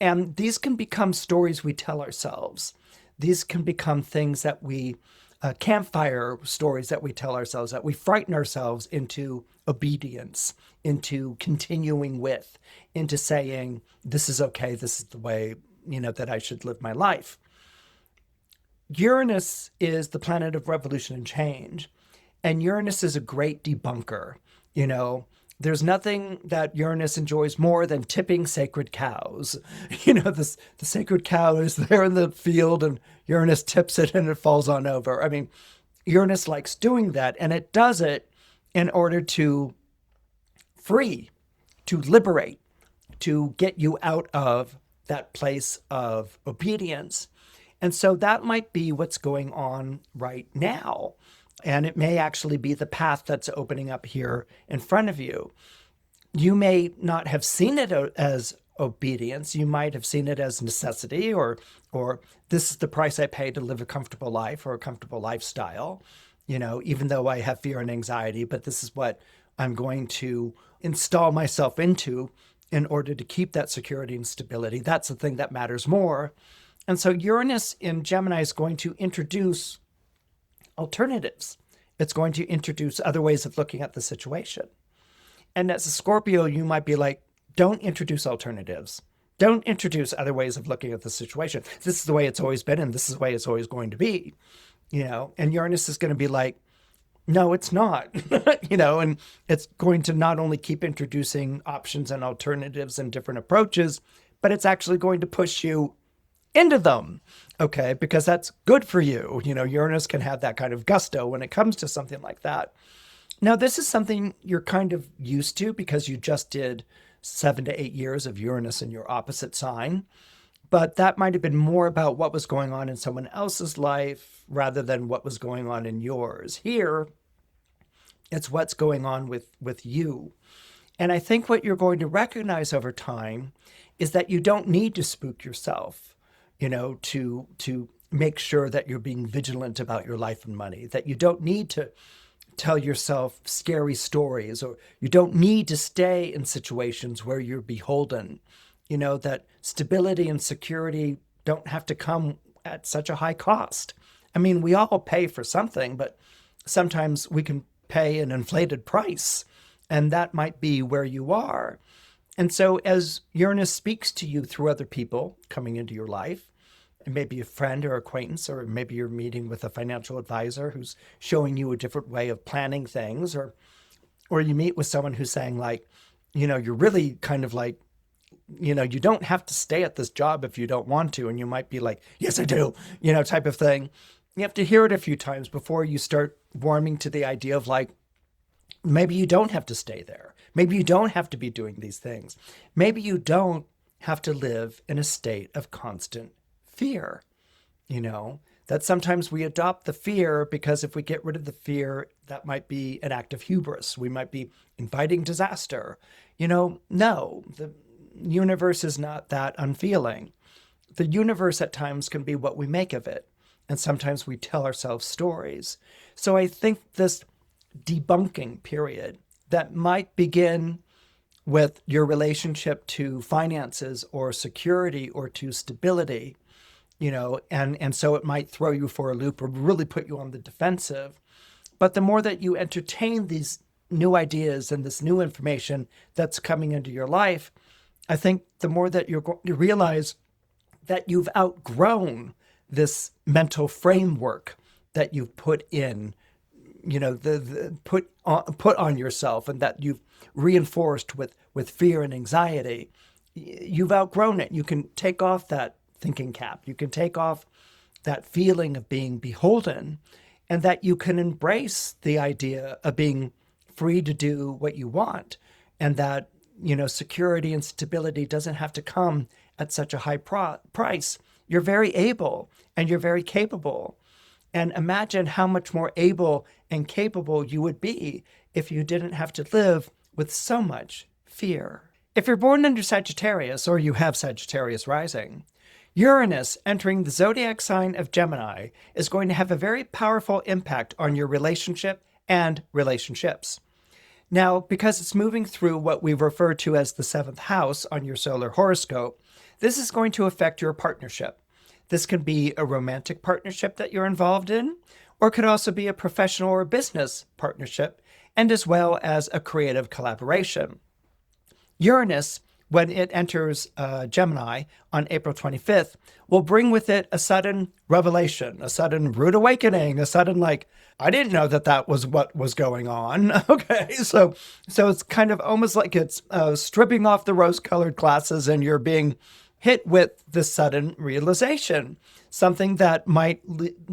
And these can become stories we tell ourselves. These can become things that we, campfire stories that we tell ourselves, that we frighten ourselves into obedience, into continuing with, into saying, this is okay, this is the way, that I should live my life. Uranus is the planet of revolution and change. And Uranus is a great debunker. There's nothing that Uranus enjoys more than tipping sacred cows. The sacred cow is there in the field and Uranus tips it and it falls on over. I mean, Uranus likes doing that, and it does it in order to free, to liberate, to get you out of that place of obedience. And so that might be what's going on right now. And it may actually be the path that's opening up here in front of you. You may not have seen it as obedience. You might have seen it as necessity, or this is the price I pay to live a comfortable life or a comfortable lifestyle, even though I have fear and anxiety, but this is what I'm going to install myself into in order to keep that security and stability. That's the thing that matters more. And so Uranus in Gemini is going to introduce alternatives. It's going to introduce other ways of looking at the situation. And as a Scorpio, you might be like, don't introduce alternatives. Don't introduce other ways of looking at the situation. This is the way it's always been, and this is the way it's always going to be. And Uranus is going to be like, no, it's not, and it's going to not only keep introducing options and alternatives and different approaches, but it's actually going to push you into them, okay? Because that's good for you. Uranus can have that kind of gusto when it comes to something like that. Now, this is something you're kind of used to because you just did 7 to 8 years of Uranus in your opposite sign, but that might have been more about what was going on in someone else's life rather than what was going on in yours. Here, it's what's going on with you. And I think what you're going to recognize over time is that you don't need to spook yourself, to make sure that you're being vigilant about your life and money, that you don't need to tell yourself scary stories, or you don't need to stay in situations where you're beholden, that stability and security don't have to come at such a high cost. I mean, we all pay for something, but sometimes we can pay an inflated price, and that might be where you are. And so as Uranus speaks to you through other people coming into your life, it may be a friend or acquaintance, or maybe you're meeting with a financial advisor who's showing you a different way of planning things, or you meet with someone who's saying like, you're really kind of like, you don't have to stay at this job if you don't want to. And you might be like, yes, I do, type of thing. You have to hear it a few times before you start warming to the idea of like, maybe you don't have to stay there. Maybe you don't have to be doing these things. Maybe you don't have to live in a state of constant fear, that sometimes we adopt the fear because if we get rid of the fear, that might be an act of hubris. We might be inviting disaster. No, the universe is not that unfeeling. The universe at times can be what we make of it. And sometimes we tell ourselves stories. So I think this debunking period that might begin with your relationship to finances or security or to stability, and so it might throw you for a loop or really put you on the defensive. But the more that you entertain these new ideas and this new information that's coming into your life, I think the more that you're going to realize that you've outgrown this mental framework that you've put in, put on yourself, and that you've reinforced with fear and anxiety. You've outgrown it. You can take off that thinking cap. You can take off that feeling of being beholden, and that you can embrace the idea of being free to do what you want, and that, security and stability doesn't have to come at such a high price. You're very able and you're very capable. And imagine how much more able and capable you would be if you didn't have to live with so much fear. If you're born under Sagittarius or you have Sagittarius rising, Uranus entering the zodiac sign of Gemini is going to have a very powerful impact on your relationship and relationships. Now, because it's moving through what we refer to as the 7th house on your solar horoscope, this is going to affect your partnership. This can be a romantic partnership that you're involved in, or it could also be a professional or business partnership, and as well as a creative collaboration. Uranus, when it enters Gemini on April 25th, will bring with it a sudden revelation, a sudden rude awakening, a sudden I didn't know that was what was going on. Okay, so it's kind of almost like it's stripping off the rose-colored glasses and you're being hit with this sudden realization, something that might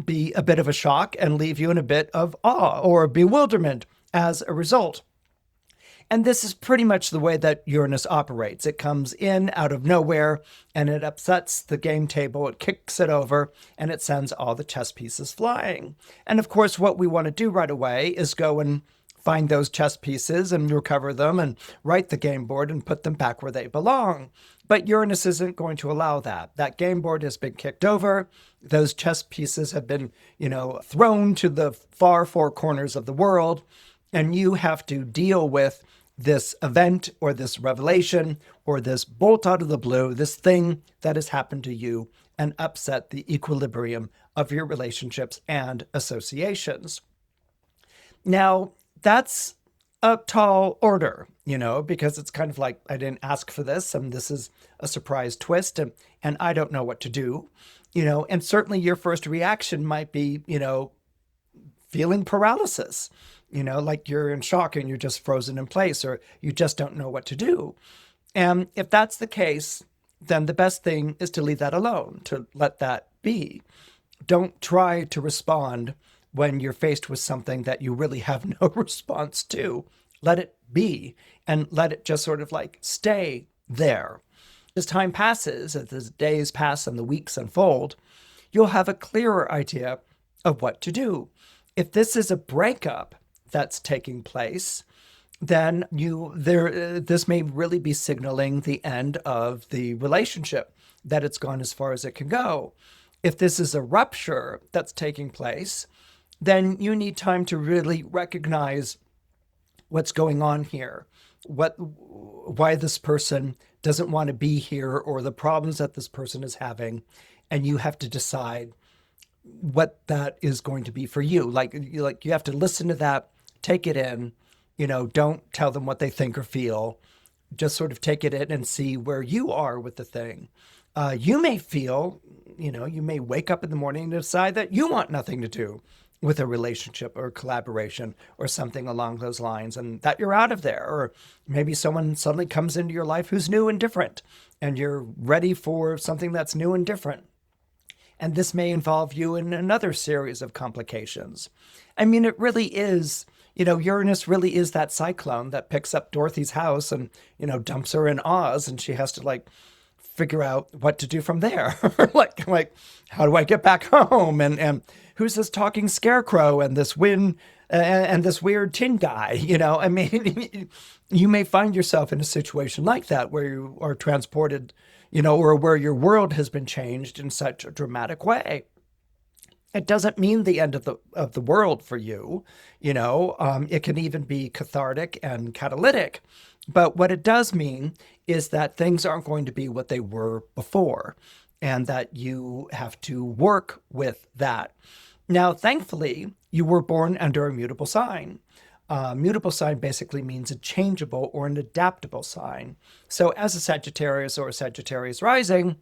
be a bit of a shock and leave you in a bit of awe or bewilderment as a result. And this is pretty much the way that Uranus operates. It comes in out of nowhere and it upsets the game table, it kicks it over, and it sends all the chess pieces flying. And of course, what we want to do right away is go and find those chess pieces and recover them and right the game board and put them back where they belong. But Uranus isn't going to allow that. That game board has been kicked over. Those chess pieces have been, thrown to the far four corners of the world. And you have to deal with this event or this revelation or this bolt out of the blue, this thing that has happened to you and upset the equilibrium of your relationships and associations. Now, that's a tall order, because it's kind of like, I didn't ask for this, and this is a surprise twist, and I don't know what to do, and certainly your first reaction might be, feeling paralysis, like you're in shock and you're just frozen in place, or you just don't know what to do. And if that's the case, then the best thing is to leave that alone, to let that be. Don't try to respond when you're faced with something that you really have no response to. Let it be and let it just sort of stay there. As time passes, as the days pass and the weeks unfold, you'll have a clearer idea of what to do. If this is a breakup that's taking place, then this may really be signaling the end of the relationship, that it's gone as far as it can go. If this is a rupture that's taking place, then you need time to really recognize what's going on here, why this person doesn't want to be here, or the problems that this person is having, and you have to decide what that is going to be for you. You have to listen to that, take it in, don't tell them what they think or feel, just sort of take it in and see where you are with the thing. You may feel, you may wake up in the morning and decide that you want nothing to do with a relationship or collaboration or something along those lines, and that you're out of there. Or maybe someone suddenly comes into your life who's new and different, and you're ready for something that's new and different. And this may involve you in another series of complications. I mean, it really is, Uranus really is that cyclone that picks up Dorothy's house and, dumps her in Oz, and she has to figure out what to do from there. like, how do I get back home? And who's this talking scarecrow and this wind and this weird tin guy? I mean, you may find yourself in a situation like that where you are transported, or where your world has been changed in such a dramatic way. It doesn't mean the end of the world for you. It can even be cathartic and catalytic. But what it does mean is that things aren't going to be what they were before, and that you have to work with that. Now, thankfully, you were born under a mutable sign. Mutable sign basically means a changeable or an adaptable sign. So as a Sagittarius or a Sagittarius rising,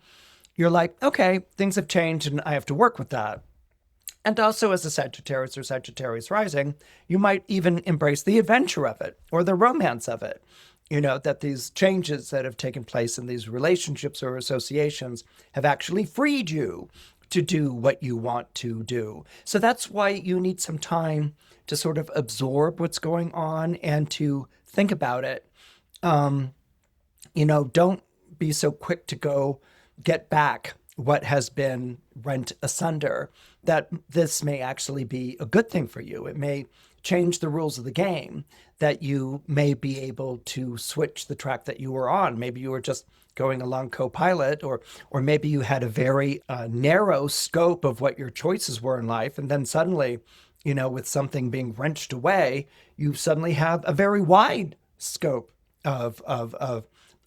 you're like, okay, things have changed and I have to work with that. And also as a Sagittarius or Sagittarius rising, you might even embrace the adventure of it or the romance of it. That these changes that have taken place in these relationships or associations have actually freed you to do what you want to do. So that's why you need some time to sort of absorb what's going on and to think about it. Don't be so quick to go get back what has been rent asunder, that this may actually be a good thing for you. It may change the rules of the game, that you may be able to switch the track that you were on. Maybe you were just going along co-pilot, or maybe you had a very narrow scope of what your choices were in life. And then suddenly, with something being wrenched away, you suddenly have a very wide scope of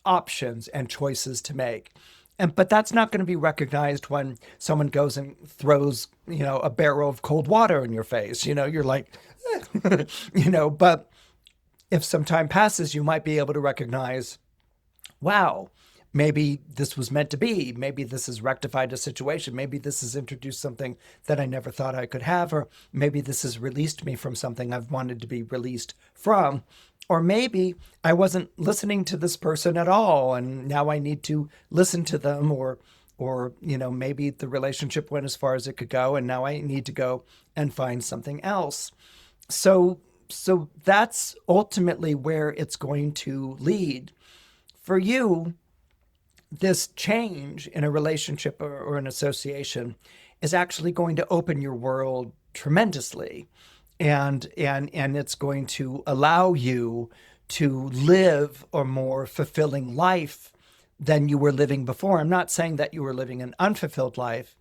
options and choices to make. But that's not going to be recognized when someone goes and throws, a barrel of cold water in your face. You're like, but if some time passes, you might be able to recognize, wow, maybe this was meant to be. Maybe this has rectified a situation. Maybe this has introduced something that I never thought I could have, or maybe this has released me from something I've wanted to be released from. Or maybe I wasn't listening to this person at all, and now I need to listen to them, or maybe the relationship went as far as it could go, and now I need to go and find something else. So that's ultimately where it's going to lead. For you, this change in a relationship or an association is actually going to open your world tremendously. And it's going to allow you to live a more fulfilling life than you were living before. I'm not saying that you were living an unfulfilled life,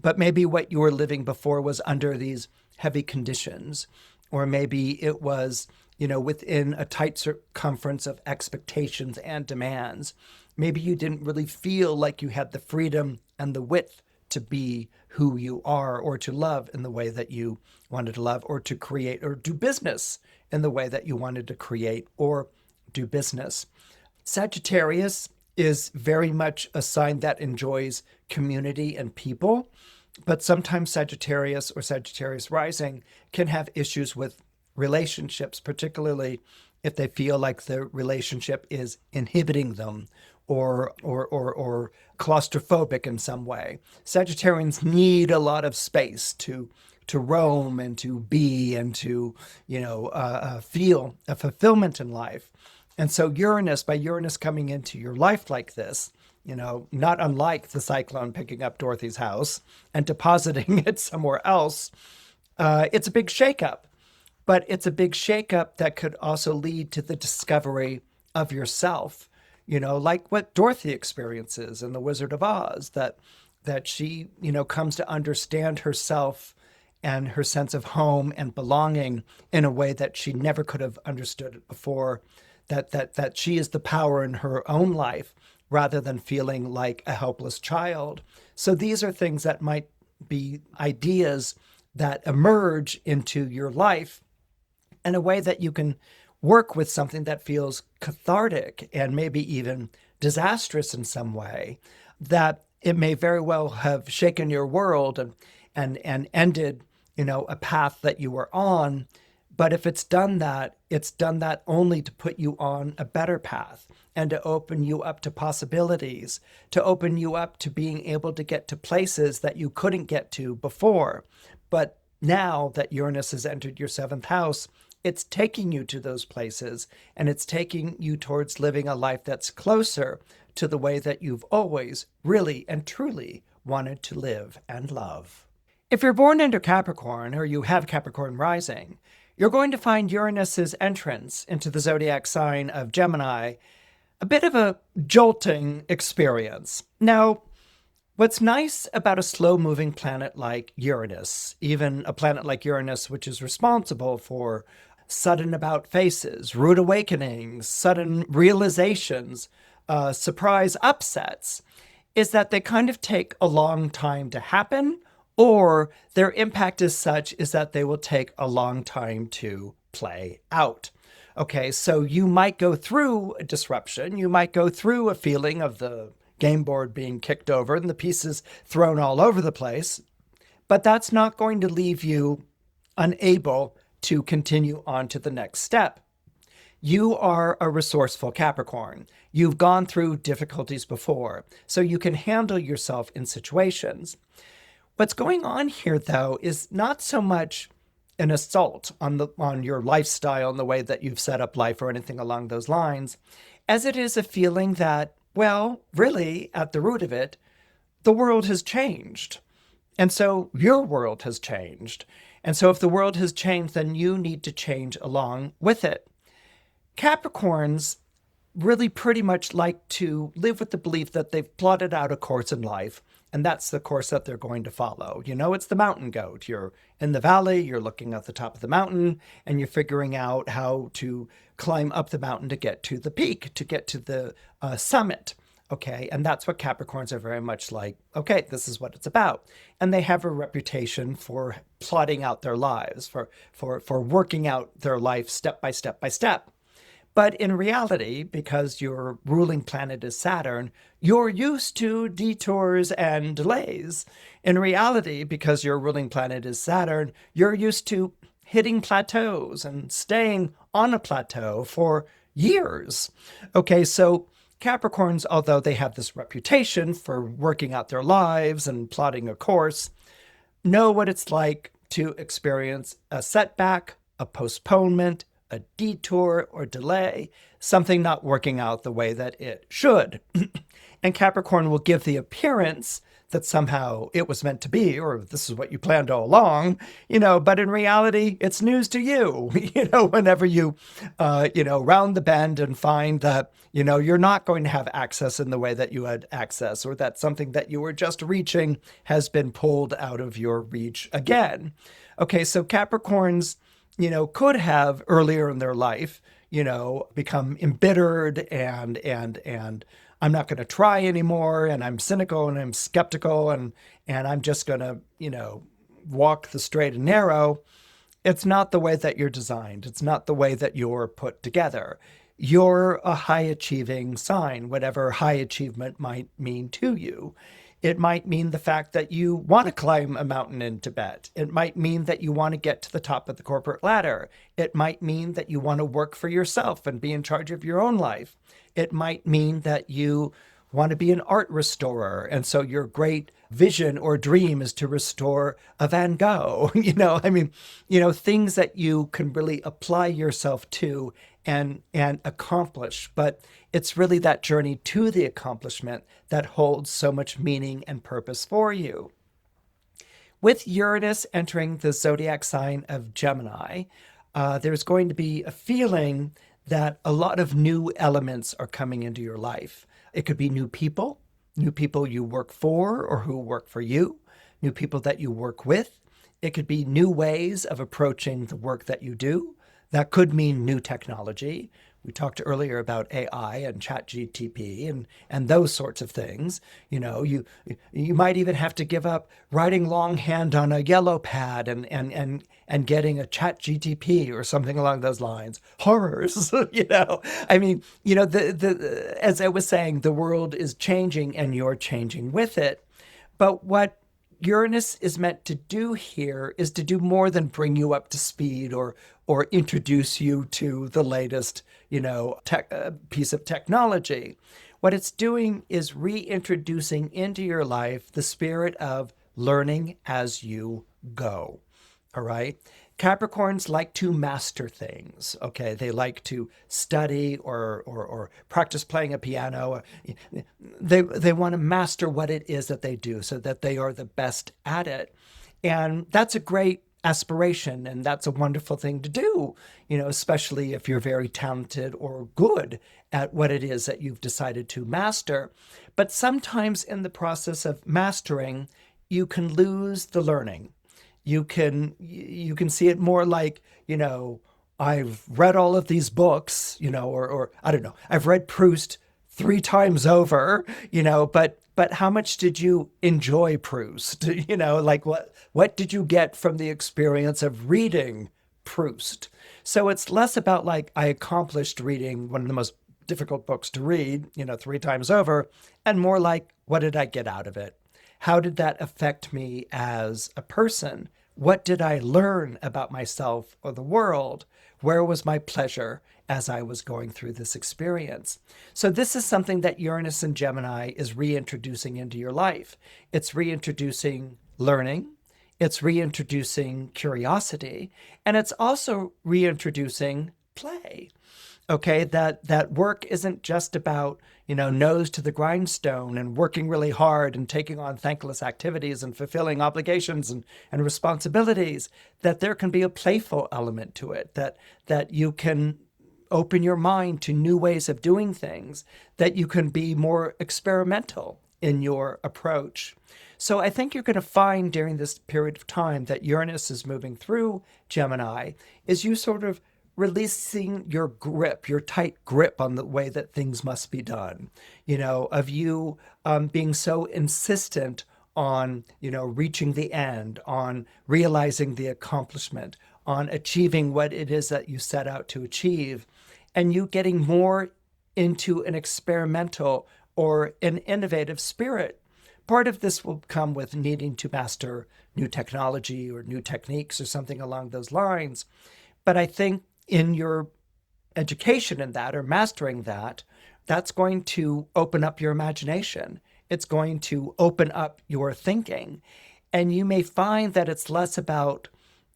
but maybe what you were living before was under these heavy conditions, or maybe it was, within a tight circumference of expectations and demands. Maybe you didn't really feel like you had the freedom and the width to be who you are, or to love in the way that you wanted to love, or to create or do business in the way that you wanted to create or do business. Sagittarius is very much a sign that enjoys community and people, but sometimes Sagittarius or Sagittarius rising can have issues with relationships, particularly if they feel like the relationship is inhibiting them, or claustrophobic in some way. Sagittarians need a lot of space to roam and to be and to feel a fulfillment in life. And so by Uranus coming into your life like this, not unlike the cyclone picking up Dorothy's house and depositing it somewhere else, it's a big shakeup. But it's a big shakeup that could also lead to the discovery of yourself, like what Dorothy experiences in The Wizard of Oz, that she, comes to understand herself and her sense of home and belonging in a way that she never could have understood it before, that she is the power in her own life rather than feeling like a helpless child. So these are things that might be ideas that emerge into your life in a way that you can work with something that feels cathartic and maybe even disastrous in some way, that it may very well have shaken your world and ended, a path that you were on. But if it's done that only to put you on a better path and to open you up to possibilities, to open you up to being able to get to places that you couldn't get to before. But now that Uranus has entered your 7th house, it's taking you to those places, and it's taking you towards living a life that's closer to the way that you've always really and truly wanted to live and love. If you're born under Capricorn, or you have Capricorn rising, you're going to find Uranus's entrance into the zodiac sign of Gemini a bit of a jolting experience. Now, what's nice about a slow-moving planet like Uranus, even a planet like Uranus, which is responsible for sudden about-faces, rude awakenings, sudden realizations, surprise upsets, is that they kind of take a long time to happen, or their impact is such is that they will take a long time to play out. Okay, so you might go through a disruption, you might go through a feeling of the game board being kicked over and the pieces thrown all over the place, but that's not going to leave you unable to continue on to the next step. You are a resourceful Capricorn. You've gone through difficulties before, so you can handle yourself in situations. What's going on here, though, is not so much an assault on your lifestyle and the way that you've set up life or anything along those lines, as it is a feeling that, well, really, at the root of it, the world has changed. And so your world has changed. And so if the world has changed, then you need to change along with it. Capricorns really pretty much like to live with the belief that they've plotted out a course in life, and that's the course that they're going to follow. You know, it's the mountain goat. You're in the valley, you're looking at the top of the mountain, and you're figuring out how to climb up the mountain to get to the peak, to get to the summit. Okay, and that's what Capricorns are very much like. Okay, this is what it's about. And they have a reputation for plotting out their lives, for working out their life step by step by step. But in reality, because your ruling planet is Saturn, you're used to detours and delays. In reality, because your ruling planet is Saturn, you're used to hitting plateaus and staying on a plateau for years. Okay, so Capricorns, although they have this reputation for working out their lives and plotting a course, know what it's like to experience a setback, a postponement, a detour or delay, something not working out the way that it should. And Capricorn will give the appearance that somehow it was meant to be, or this is what you planned all along, but in reality, it's news to you, whenever you, round the bend and find that, you're not going to have access in the way that you had access, or that something that you were just reaching has been pulled out of your reach again. Okay, so Capricorns, could have earlier in their life, become embittered and I'm not going to try anymore, and I'm cynical and I'm skeptical and I'm just going to, walk the straight and narrow. It's not the way that you're designed. It's not the way that you're put together. You're a high achieving sign, whatever high achievement might mean to you. It might mean the fact that you want to climb a mountain in Tibet. It might mean that you want to get to the top of the corporate ladder. It might mean that you want to work for yourself and be in charge of your own life. It might mean that you want to be an art restorer. And so your great vision or dream is to restore a Van Gogh, things that you can really apply yourself to and accomplish. But it's really that journey to the accomplishment that holds so much meaning and purpose for you. With Uranus entering the zodiac sign of Gemini, there's going to be a feeling that a lot of new elements are coming into your life. It could be new people you work for or who work for you, new people that you work with. It could be new ways of approaching the work that you do. That could mean new technology. We talked earlier about AI and ChatGPT and those sorts of things. You might even have to give up writing longhand on a yellow pad and getting a ChatGPT or something along those lines. Horrors, as I was saying, the world is changing and you're changing with it. But what Uranus is meant to do here is to do more than bring you up to speed or introduce you to the latest, piece of technology. What it's doing is reintroducing into your life the spirit of learning as you go. All right. Capricorns like to master things. Okay. They like to study or practice playing a piano. They want to master what it is that they do so that they are the best at it. And that's a great aspiration, and that's a wonderful thing to do, especially if you're very talented or good at what it is that you've decided to master. But sometimes in the process of mastering, you can lose the learning. You can see it more like, I've read all of these books, or I don't know, I've read Proust 3 times over, but how much did you enjoy Proust? What did you get from the experience of reading Proust? So it's less about like, I accomplished reading one of the most difficult books to read, 3 times over, and more like, what did I get out of it? How did that affect me as a person? What did I learn about myself or the world? Where was my pleasure as I was going through this experience? So this is something that Uranus and Gemini is reintroducing into your life. It's reintroducing learning. It's reintroducing curiosity. And it's also reintroducing play. Okay, that work isn't just about, nose to the grindstone and working really hard and taking on thankless activities and fulfilling obligations and responsibilities, that there can be a playful element to it, that you can open your mind to new ways of doing things, that you can be more experimental in your approach. So I think you're going to find during this period of time that Uranus is moving through Gemini, is you sort of releasing your grip, your tight grip on the way that things must be done, of you being so insistent on, reaching the end, on realizing the accomplishment, on achieving what it is that you set out to achieve, and you getting more into an experimental or an innovative spirit. Part of this will come with needing to master new technology or new techniques or something along those lines. But I think in your education in that or mastering that, that's going to open up your imagination. It's going to open up your thinking. And you may find that it's less about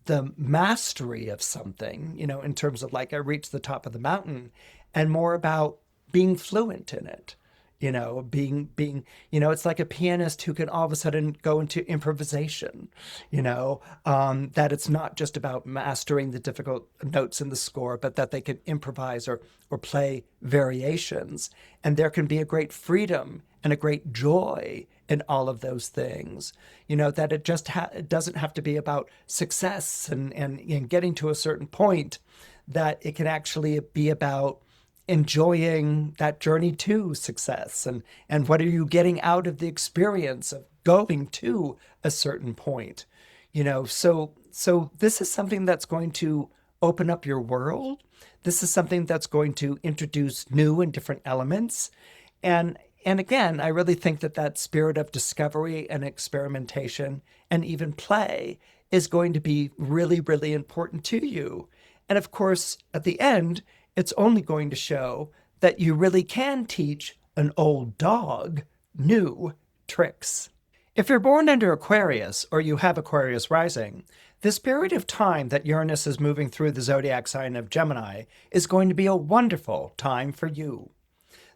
the mastery of something, in terms of like I reached the top of the mountain, and more about being fluent in it. Being, it's like a pianist who can all of a sudden go into improvisation, that it's not just about mastering the difficult notes in the score, but that they can improvise or play variations. And there can be a great freedom and a great joy in all of those things, that it just it doesn't have to be about success and getting to a certain point, that it can actually be about enjoying that journey to success and what are you getting out of the experience of going to a certain point, so this is something that's going to open up your world. This is something that's going to introduce new and different elements. And again, I really think that spirit of discovery and experimentation and even play is going to be really, really important to you. And of course, at the end, it's only going to show that you really can teach an old dog new tricks. If you're born under Aquarius or you have Aquarius rising, this period of time that Uranus is moving through the zodiac sign of Gemini is going to be a wonderful time for you.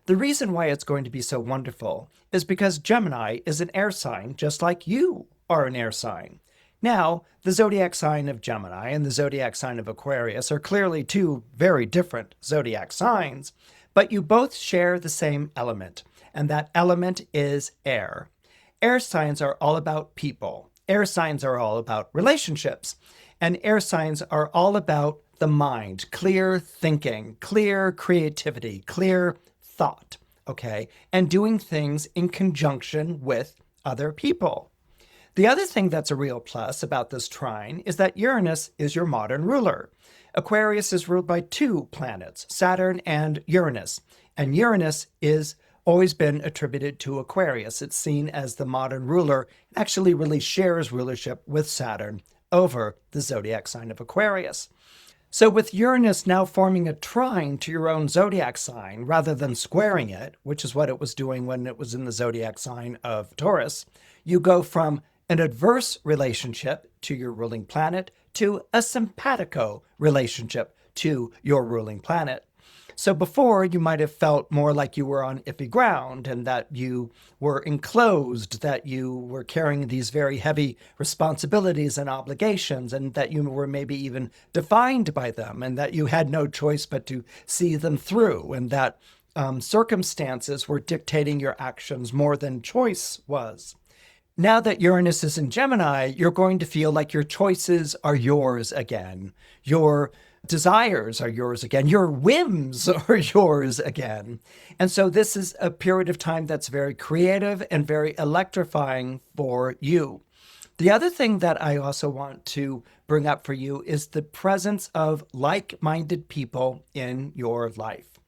The reason why it's going to be so wonderful is because Gemini is an air sign just like you are an air sign. Now, the zodiac sign of Gemini and the zodiac sign of Aquarius are clearly two very different zodiac signs, but you both share the same element, and that element is air. Air signs are all about people. Air signs are all about relationships, and air signs are all about the mind, clear thinking, clear creativity, clear thought, okay, and doing things in conjunction with other people. The other thing that's a real plus about this trine is that Uranus is your modern ruler. Aquarius is ruled by two planets, Saturn and Uranus. And Uranus is always been attributed to Aquarius. It's seen as the modern ruler, actually really shares rulership with Saturn over the zodiac sign of Aquarius. So with Uranus now forming a trine to your own zodiac sign rather than squaring it, which is what it was doing when it was in the zodiac sign of Taurus, you go from an adverse relationship to your ruling planet to a simpatico relationship to your ruling planet. So before, you might have felt more like you were on iffy ground and that you were enclosed, that you were carrying these very heavy responsibilities and obligations, and that you were maybe even defined by them, and that you had no choice but to see them through, and that circumstances were dictating your actions more than choice was. Now that Uranus is in Gemini, you're going to feel like your choices are yours again. Your desires are yours again. Your whims are yours again. And so this is a period of time that's very creative and very electrifying for you. The other thing that I also want to bring up for you is the presence of like-minded people in your life.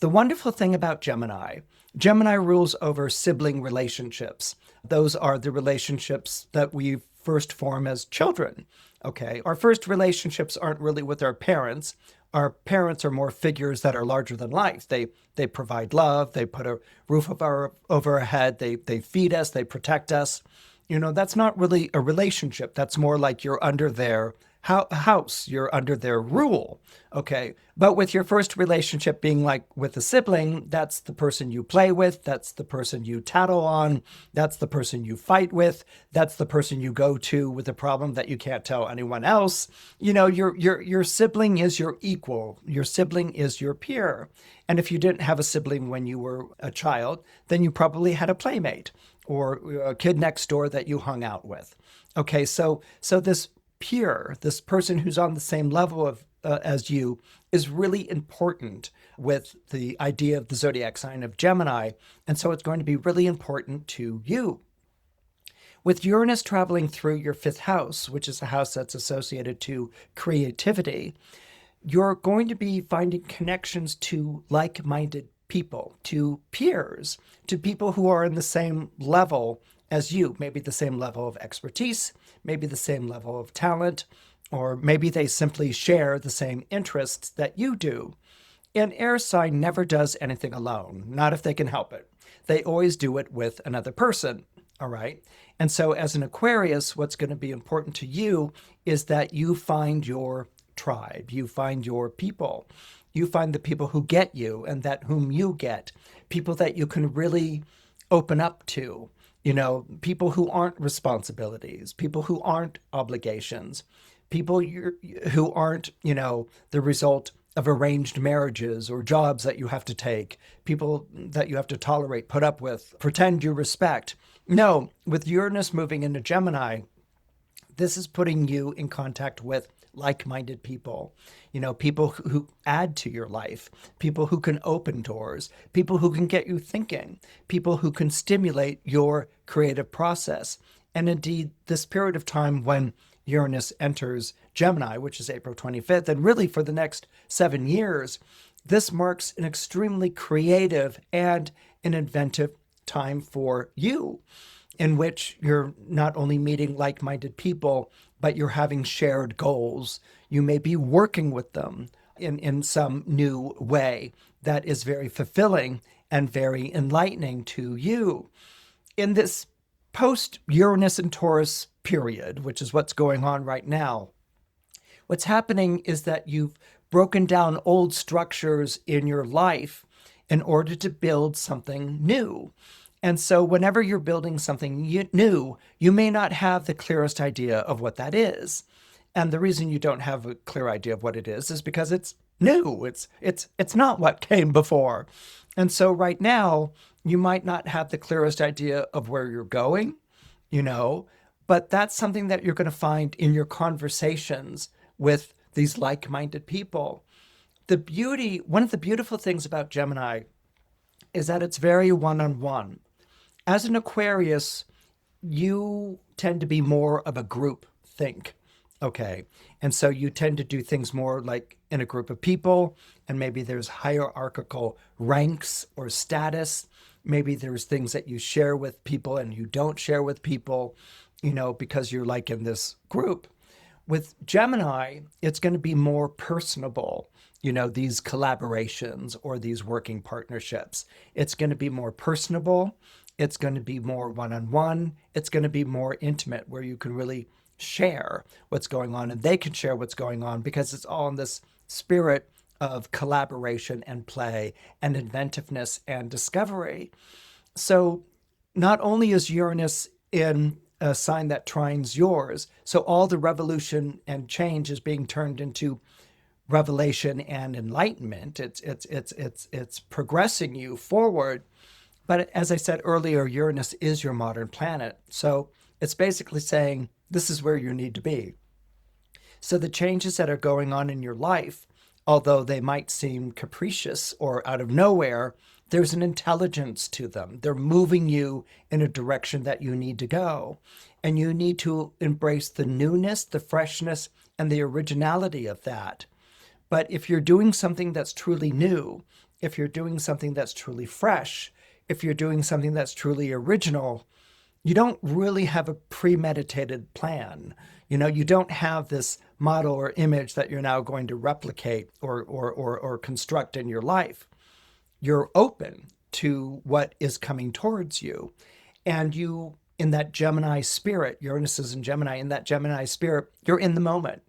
The wonderful thing about Gemini rules over sibling relationships. Those are the relationships that we first form as children, okay? Our first relationships aren't really with our parents. Our parents are more figures that are larger than life. They provide love, they put a roof over our head, they feed us, they protect us. That's not really a relationship. That's more like you're under their house. You're under their rule. Okay. But with your first relationship being like with a sibling, that's the person you play with. That's the person you tattle on. That's the person you fight with. That's the person you go to with a problem that you can't tell anyone else. You know, your sibling is your equal. Your sibling is your peer. And if you didn't have a sibling when you were a child, then you probably had a playmate or a kid next door that you hung out with. Okay, so this peer, this person who's on the same level of as you, is really important with the idea of the zodiac sign of Gemini, and so it's going to be really important to you. With Uranus traveling through your fifth house, which is a house that's associated to creativity, you're going to be finding connections to like-minded people, to peers, to people who are in the same level as you, maybe the same level of expertise, maybe the same level of talent, or maybe they simply share the same interests that you do. An air sign never does anything alone, not if they can help it. They always do it with another person, all right? And so as an Aquarius, what's going to be important to you is that you find your tribe, you find your people, you find the people who get you and that whom you get, people that you can really open up to, you know, people who aren't responsibilities, people who aren't obligations, people who aren't, you know, the result of arranged marriages or jobs that you have to take, people that you have to tolerate, put up with, pretend you respect. No, with Uranus moving into Gemini, this is putting you in contact with like-minded people, you know, people who add to your life, people who can open doors, people who can get you thinking, people who can stimulate your creative process. And indeed, this period of time when Uranus enters Gemini, which is April 25th, and really for the next 7 years, this marks an extremely creative and an inventive time for you, in which you're not only meeting like-minded people, but you're having shared goals. You may be working with them in some new way that is very fulfilling and very enlightening to you. In this post-Uranus and Taurus period, which is what's going on right now, what's happening is that you've broken down old structures in your life in order to build something new. And so whenever you're building something new, you may not have the clearest idea of what that is. And the reason you don't have a clear idea of what it is because it's new. It's not what came before. And so right now, you might not have the clearest idea of where you're going, you know, but that's something that you're going to find in your conversations with these like-minded people. One of the beautiful things about Gemini is that it's very one-on-one. As an Aquarius, you tend to be more of a group think, okay? And so you tend to do things more like in a group of people, and maybe there's hierarchical ranks or status. Maybe there's things that you share with people and you don't share with people, you know, because you're like in this group. With Gemini, it's going to be more personable, you know, these collaborations or these working partnerships. It's going to be more personable. It's going to be more one-on-one. It's going to be more intimate where you can really share what's going on and they can share what's going on because it's all in this spirit of collaboration and play and inventiveness and discovery. So not only is Uranus in a sign that trines yours, so all the revolution and change is being turned into revelation and enlightenment. It's progressing you forward. But as I said earlier, Uranus is your modern planet. So it's basically saying this is where you need to be. So the changes that are going on in your life, although they might seem capricious or out of nowhere, there's an intelligence to them. They're moving you in a direction that you need to go. And you need to embrace the newness, the freshness, and the originality of that. But if you're doing something that's truly new, if you're doing something that's truly fresh, if you're doing something that's truly original, you don't really have a premeditated plan. You know, you don't have this model or image that you're now going to replicate or construct in your life. You're open to what is coming towards you. And you, in that Gemini spirit, Uranus is in Gemini, in that Gemini spirit, you're in the moment.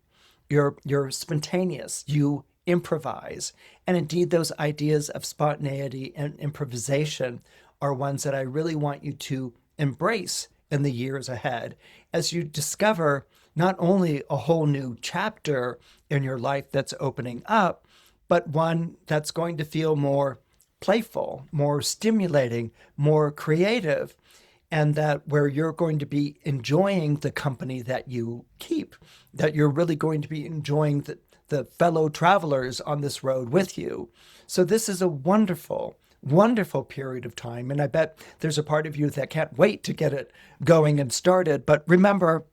You're spontaneous. You improvise. And indeed, those ideas of spontaneity and improvisation are ones that I really want you to embrace in the years ahead as you discover not only a whole new chapter in your life that's opening up, but one that's going to feel more playful, more stimulating, more creative, and that where you're going to be enjoying the company that you keep, that you're really going to be enjoying the fellow travelers on this road with you. So this is a wonderful, wonderful period of time. And I bet there's a part of you that can't wait to get it going and started. But remember,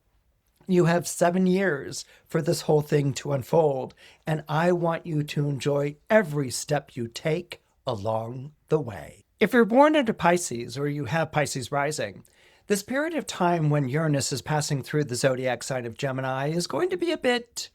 you have 7 years for this whole thing to unfold. And I want you to enjoy every step you take along the way. If you're born into Pisces or you have Pisces rising, this period of time when Uranus is passing through the zodiac sign of Gemini is going to be a bit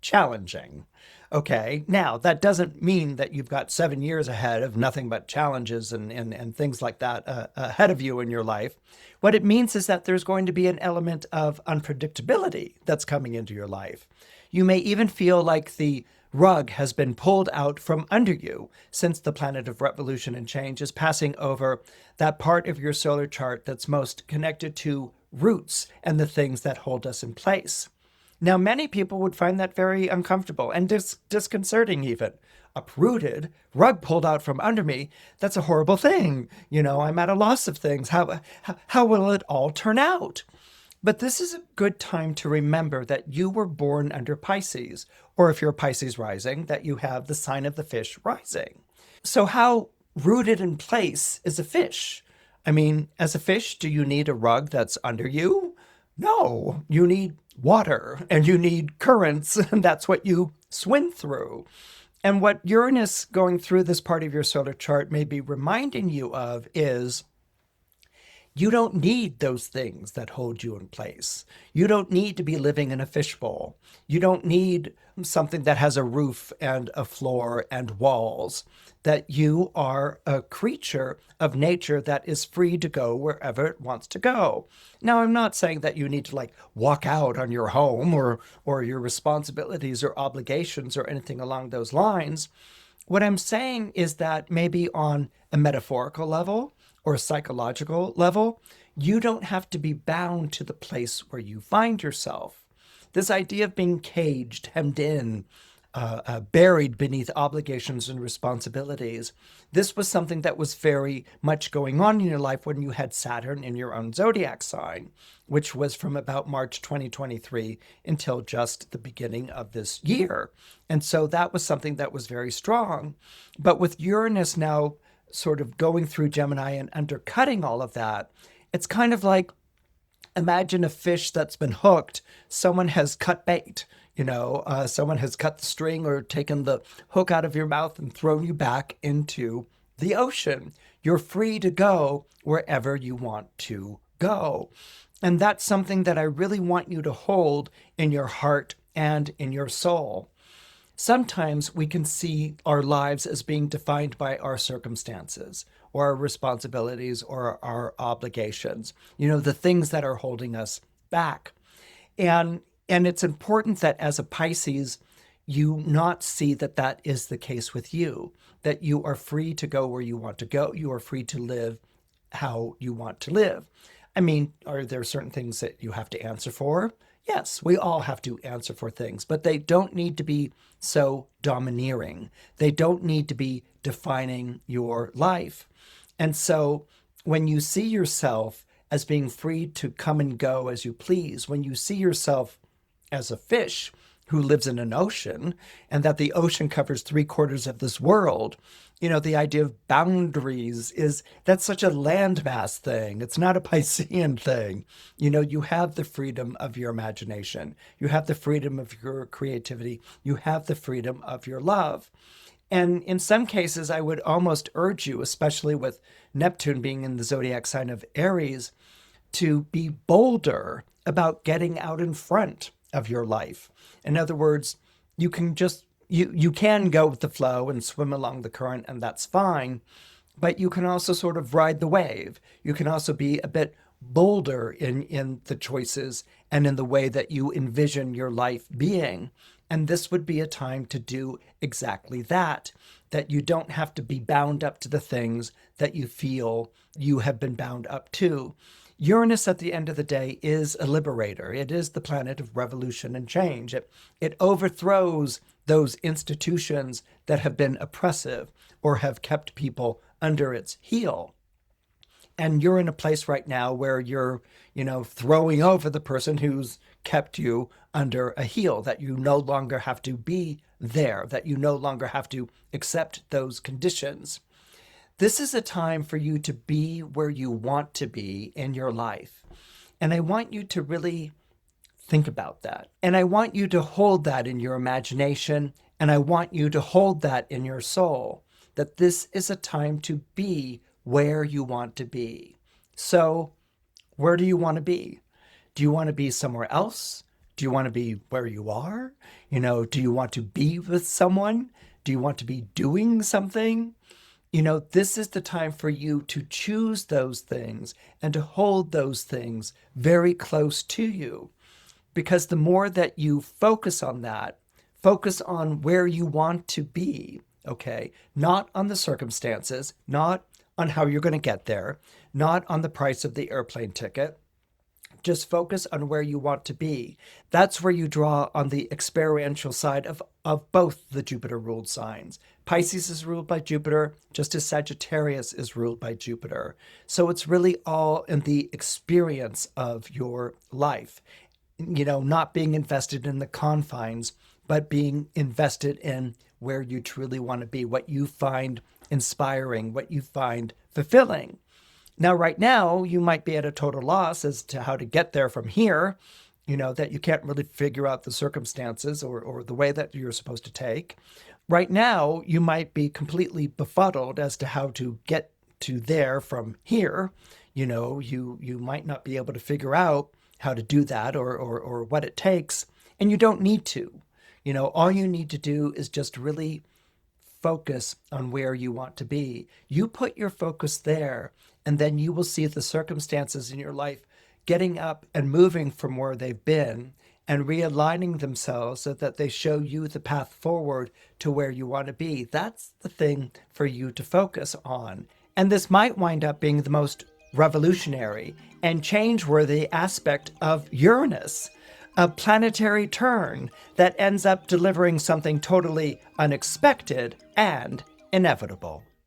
challenging. Okay, now that doesn't mean that you've got 7 years ahead of nothing but challenges and things like that ahead of you in your life. What it means is that there's going to be an element of unpredictability that's coming into your life. You may even feel like the rug has been pulled out from under you since the planet of revolution and change is passing over that part of your solar chart that's most connected to roots and the things that hold us in place. Now, many people would find that very uncomfortable and disconcerting even. Uprooted, rug pulled out from under me, that's a horrible thing. I'm at a loss of things. How will it all turn out? But this is a good time to remember that you were born under Pisces, or if you're Pisces rising, that you have the sign of the fish rising. So how rooted in place is a fish? I mean, as a fish, do you need a rug that's under you? No, you need water and you need currents, and that's what you swim through. And what Uranus going through this part of your solar chart may be reminding you of is you don't need those things that hold you in place. You don't need to be living in a fishbowl. You don't need something that has a roof and a floor and walls. That you are a creature of nature that is free to go wherever it wants to go. Now, I'm not saying that you need to walk out on your home or your responsibilities or obligations or anything along those lines. What I'm saying is that maybe on a metaphorical level, or a psychological level, you don't have to be bound to the place where you find yourself. This idea of being caged, hemmed in, buried beneath obligations and responsibilities, this was something that was very much going on in your life when you had Saturn in your own zodiac sign, which was from about March 2023 until just the beginning of this year. And so that was something that was very strong. But with Uranus now sort of going through Gemini and undercutting all of that, it's kind of like, imagine a fish that's been hooked. Someone has cut bait, someone has cut the string or taken the hook out of your mouth and thrown you back into the ocean. You're free to go wherever you want to go. And that's something that I really want you to hold in your heart and in your soul. Sometimes we can see our lives as being defined by our circumstances or our responsibilities or our obligations, the things that are holding us back. And it's important that as a Pisces, you not see that that is the case with you, that you are free to go where you want to go. You are free to live how you want to live. I mean, are there certain things that you have to answer for? Yes, we all have to answer for things, but they don't need to be so domineering. They don't need to be defining your life. And so when you see yourself as being free to come and go as you please, when you see yourself as a fish who lives in an ocean and that the ocean covers 3/4 of this world, the idea of boundaries that's such a landmass thing. It's not a Piscean thing. You have the freedom of your imagination. You have the freedom of your creativity. You have the freedom of your love. And in some cases, I would almost urge you, especially with Neptune being in the zodiac sign of Aries, to be bolder about getting out in front of your life. In other words, you can go with the flow and swim along the current, and that's fine, but you can also sort of ride the wave. You can also be a bit bolder in the choices and in the way that you envision your life being, And this would be a time to do exactly that, that you don't have to be bound up to the things that you feel you have been bound up to. Uranus, at the end of the day, is a liberator. It is the planet of revolution and change. It overthrows those institutions that have been oppressive or have kept people under its heel. And you're in a place right now where you're, throwing over the person who's kept you under a heel, that you no longer have to be there, that you no longer have to accept those conditions. This is a time for you to be where you want to be in your life. And I want you to really think about that. And I want you to hold that in your imagination. And I want you to hold that in your soul, that this is a time to be where you want to be. So, where do you want to be? Do you want to be somewhere else? Do you want to be where you are? Do you want to be with someone? Do you want to be doing something? This is the time for you to choose those things and to hold those things very close to you. Because the more that you focus on that, focus on where you want to be, okay? Not on the circumstances, not on how you're going to get there, not on the price of the airplane ticket. Just focus on where you want to be. That's where you draw on the experiential side of both the Jupiter-ruled signs. Pisces is ruled by Jupiter, just as Sagittarius is ruled by Jupiter. So it's really all in the experience of your life. Not being invested in the confines, but being invested in where you truly want to be, what you find inspiring, what you find fulfilling. Now, right now, you might be at a total loss as to how to get there from here, that you can't really figure out the circumstances or the way that you're supposed to take. Right now, you might be completely befuddled as to how to get to there from here. You might not be able to figure out how to do that or what it takes, and you don't need to. All you need to do is just really focus on where you want to be. You put your focus there, and then you will see the circumstances in your life getting up and moving from where they've been and realigning themselves so that they show you the path forward to where you want to be. That's the thing for you to focus on. And this might wind up being the most revolutionary and change-worthy aspect of Uranus, a planetary turn that ends up delivering something totally unexpected and inevitable.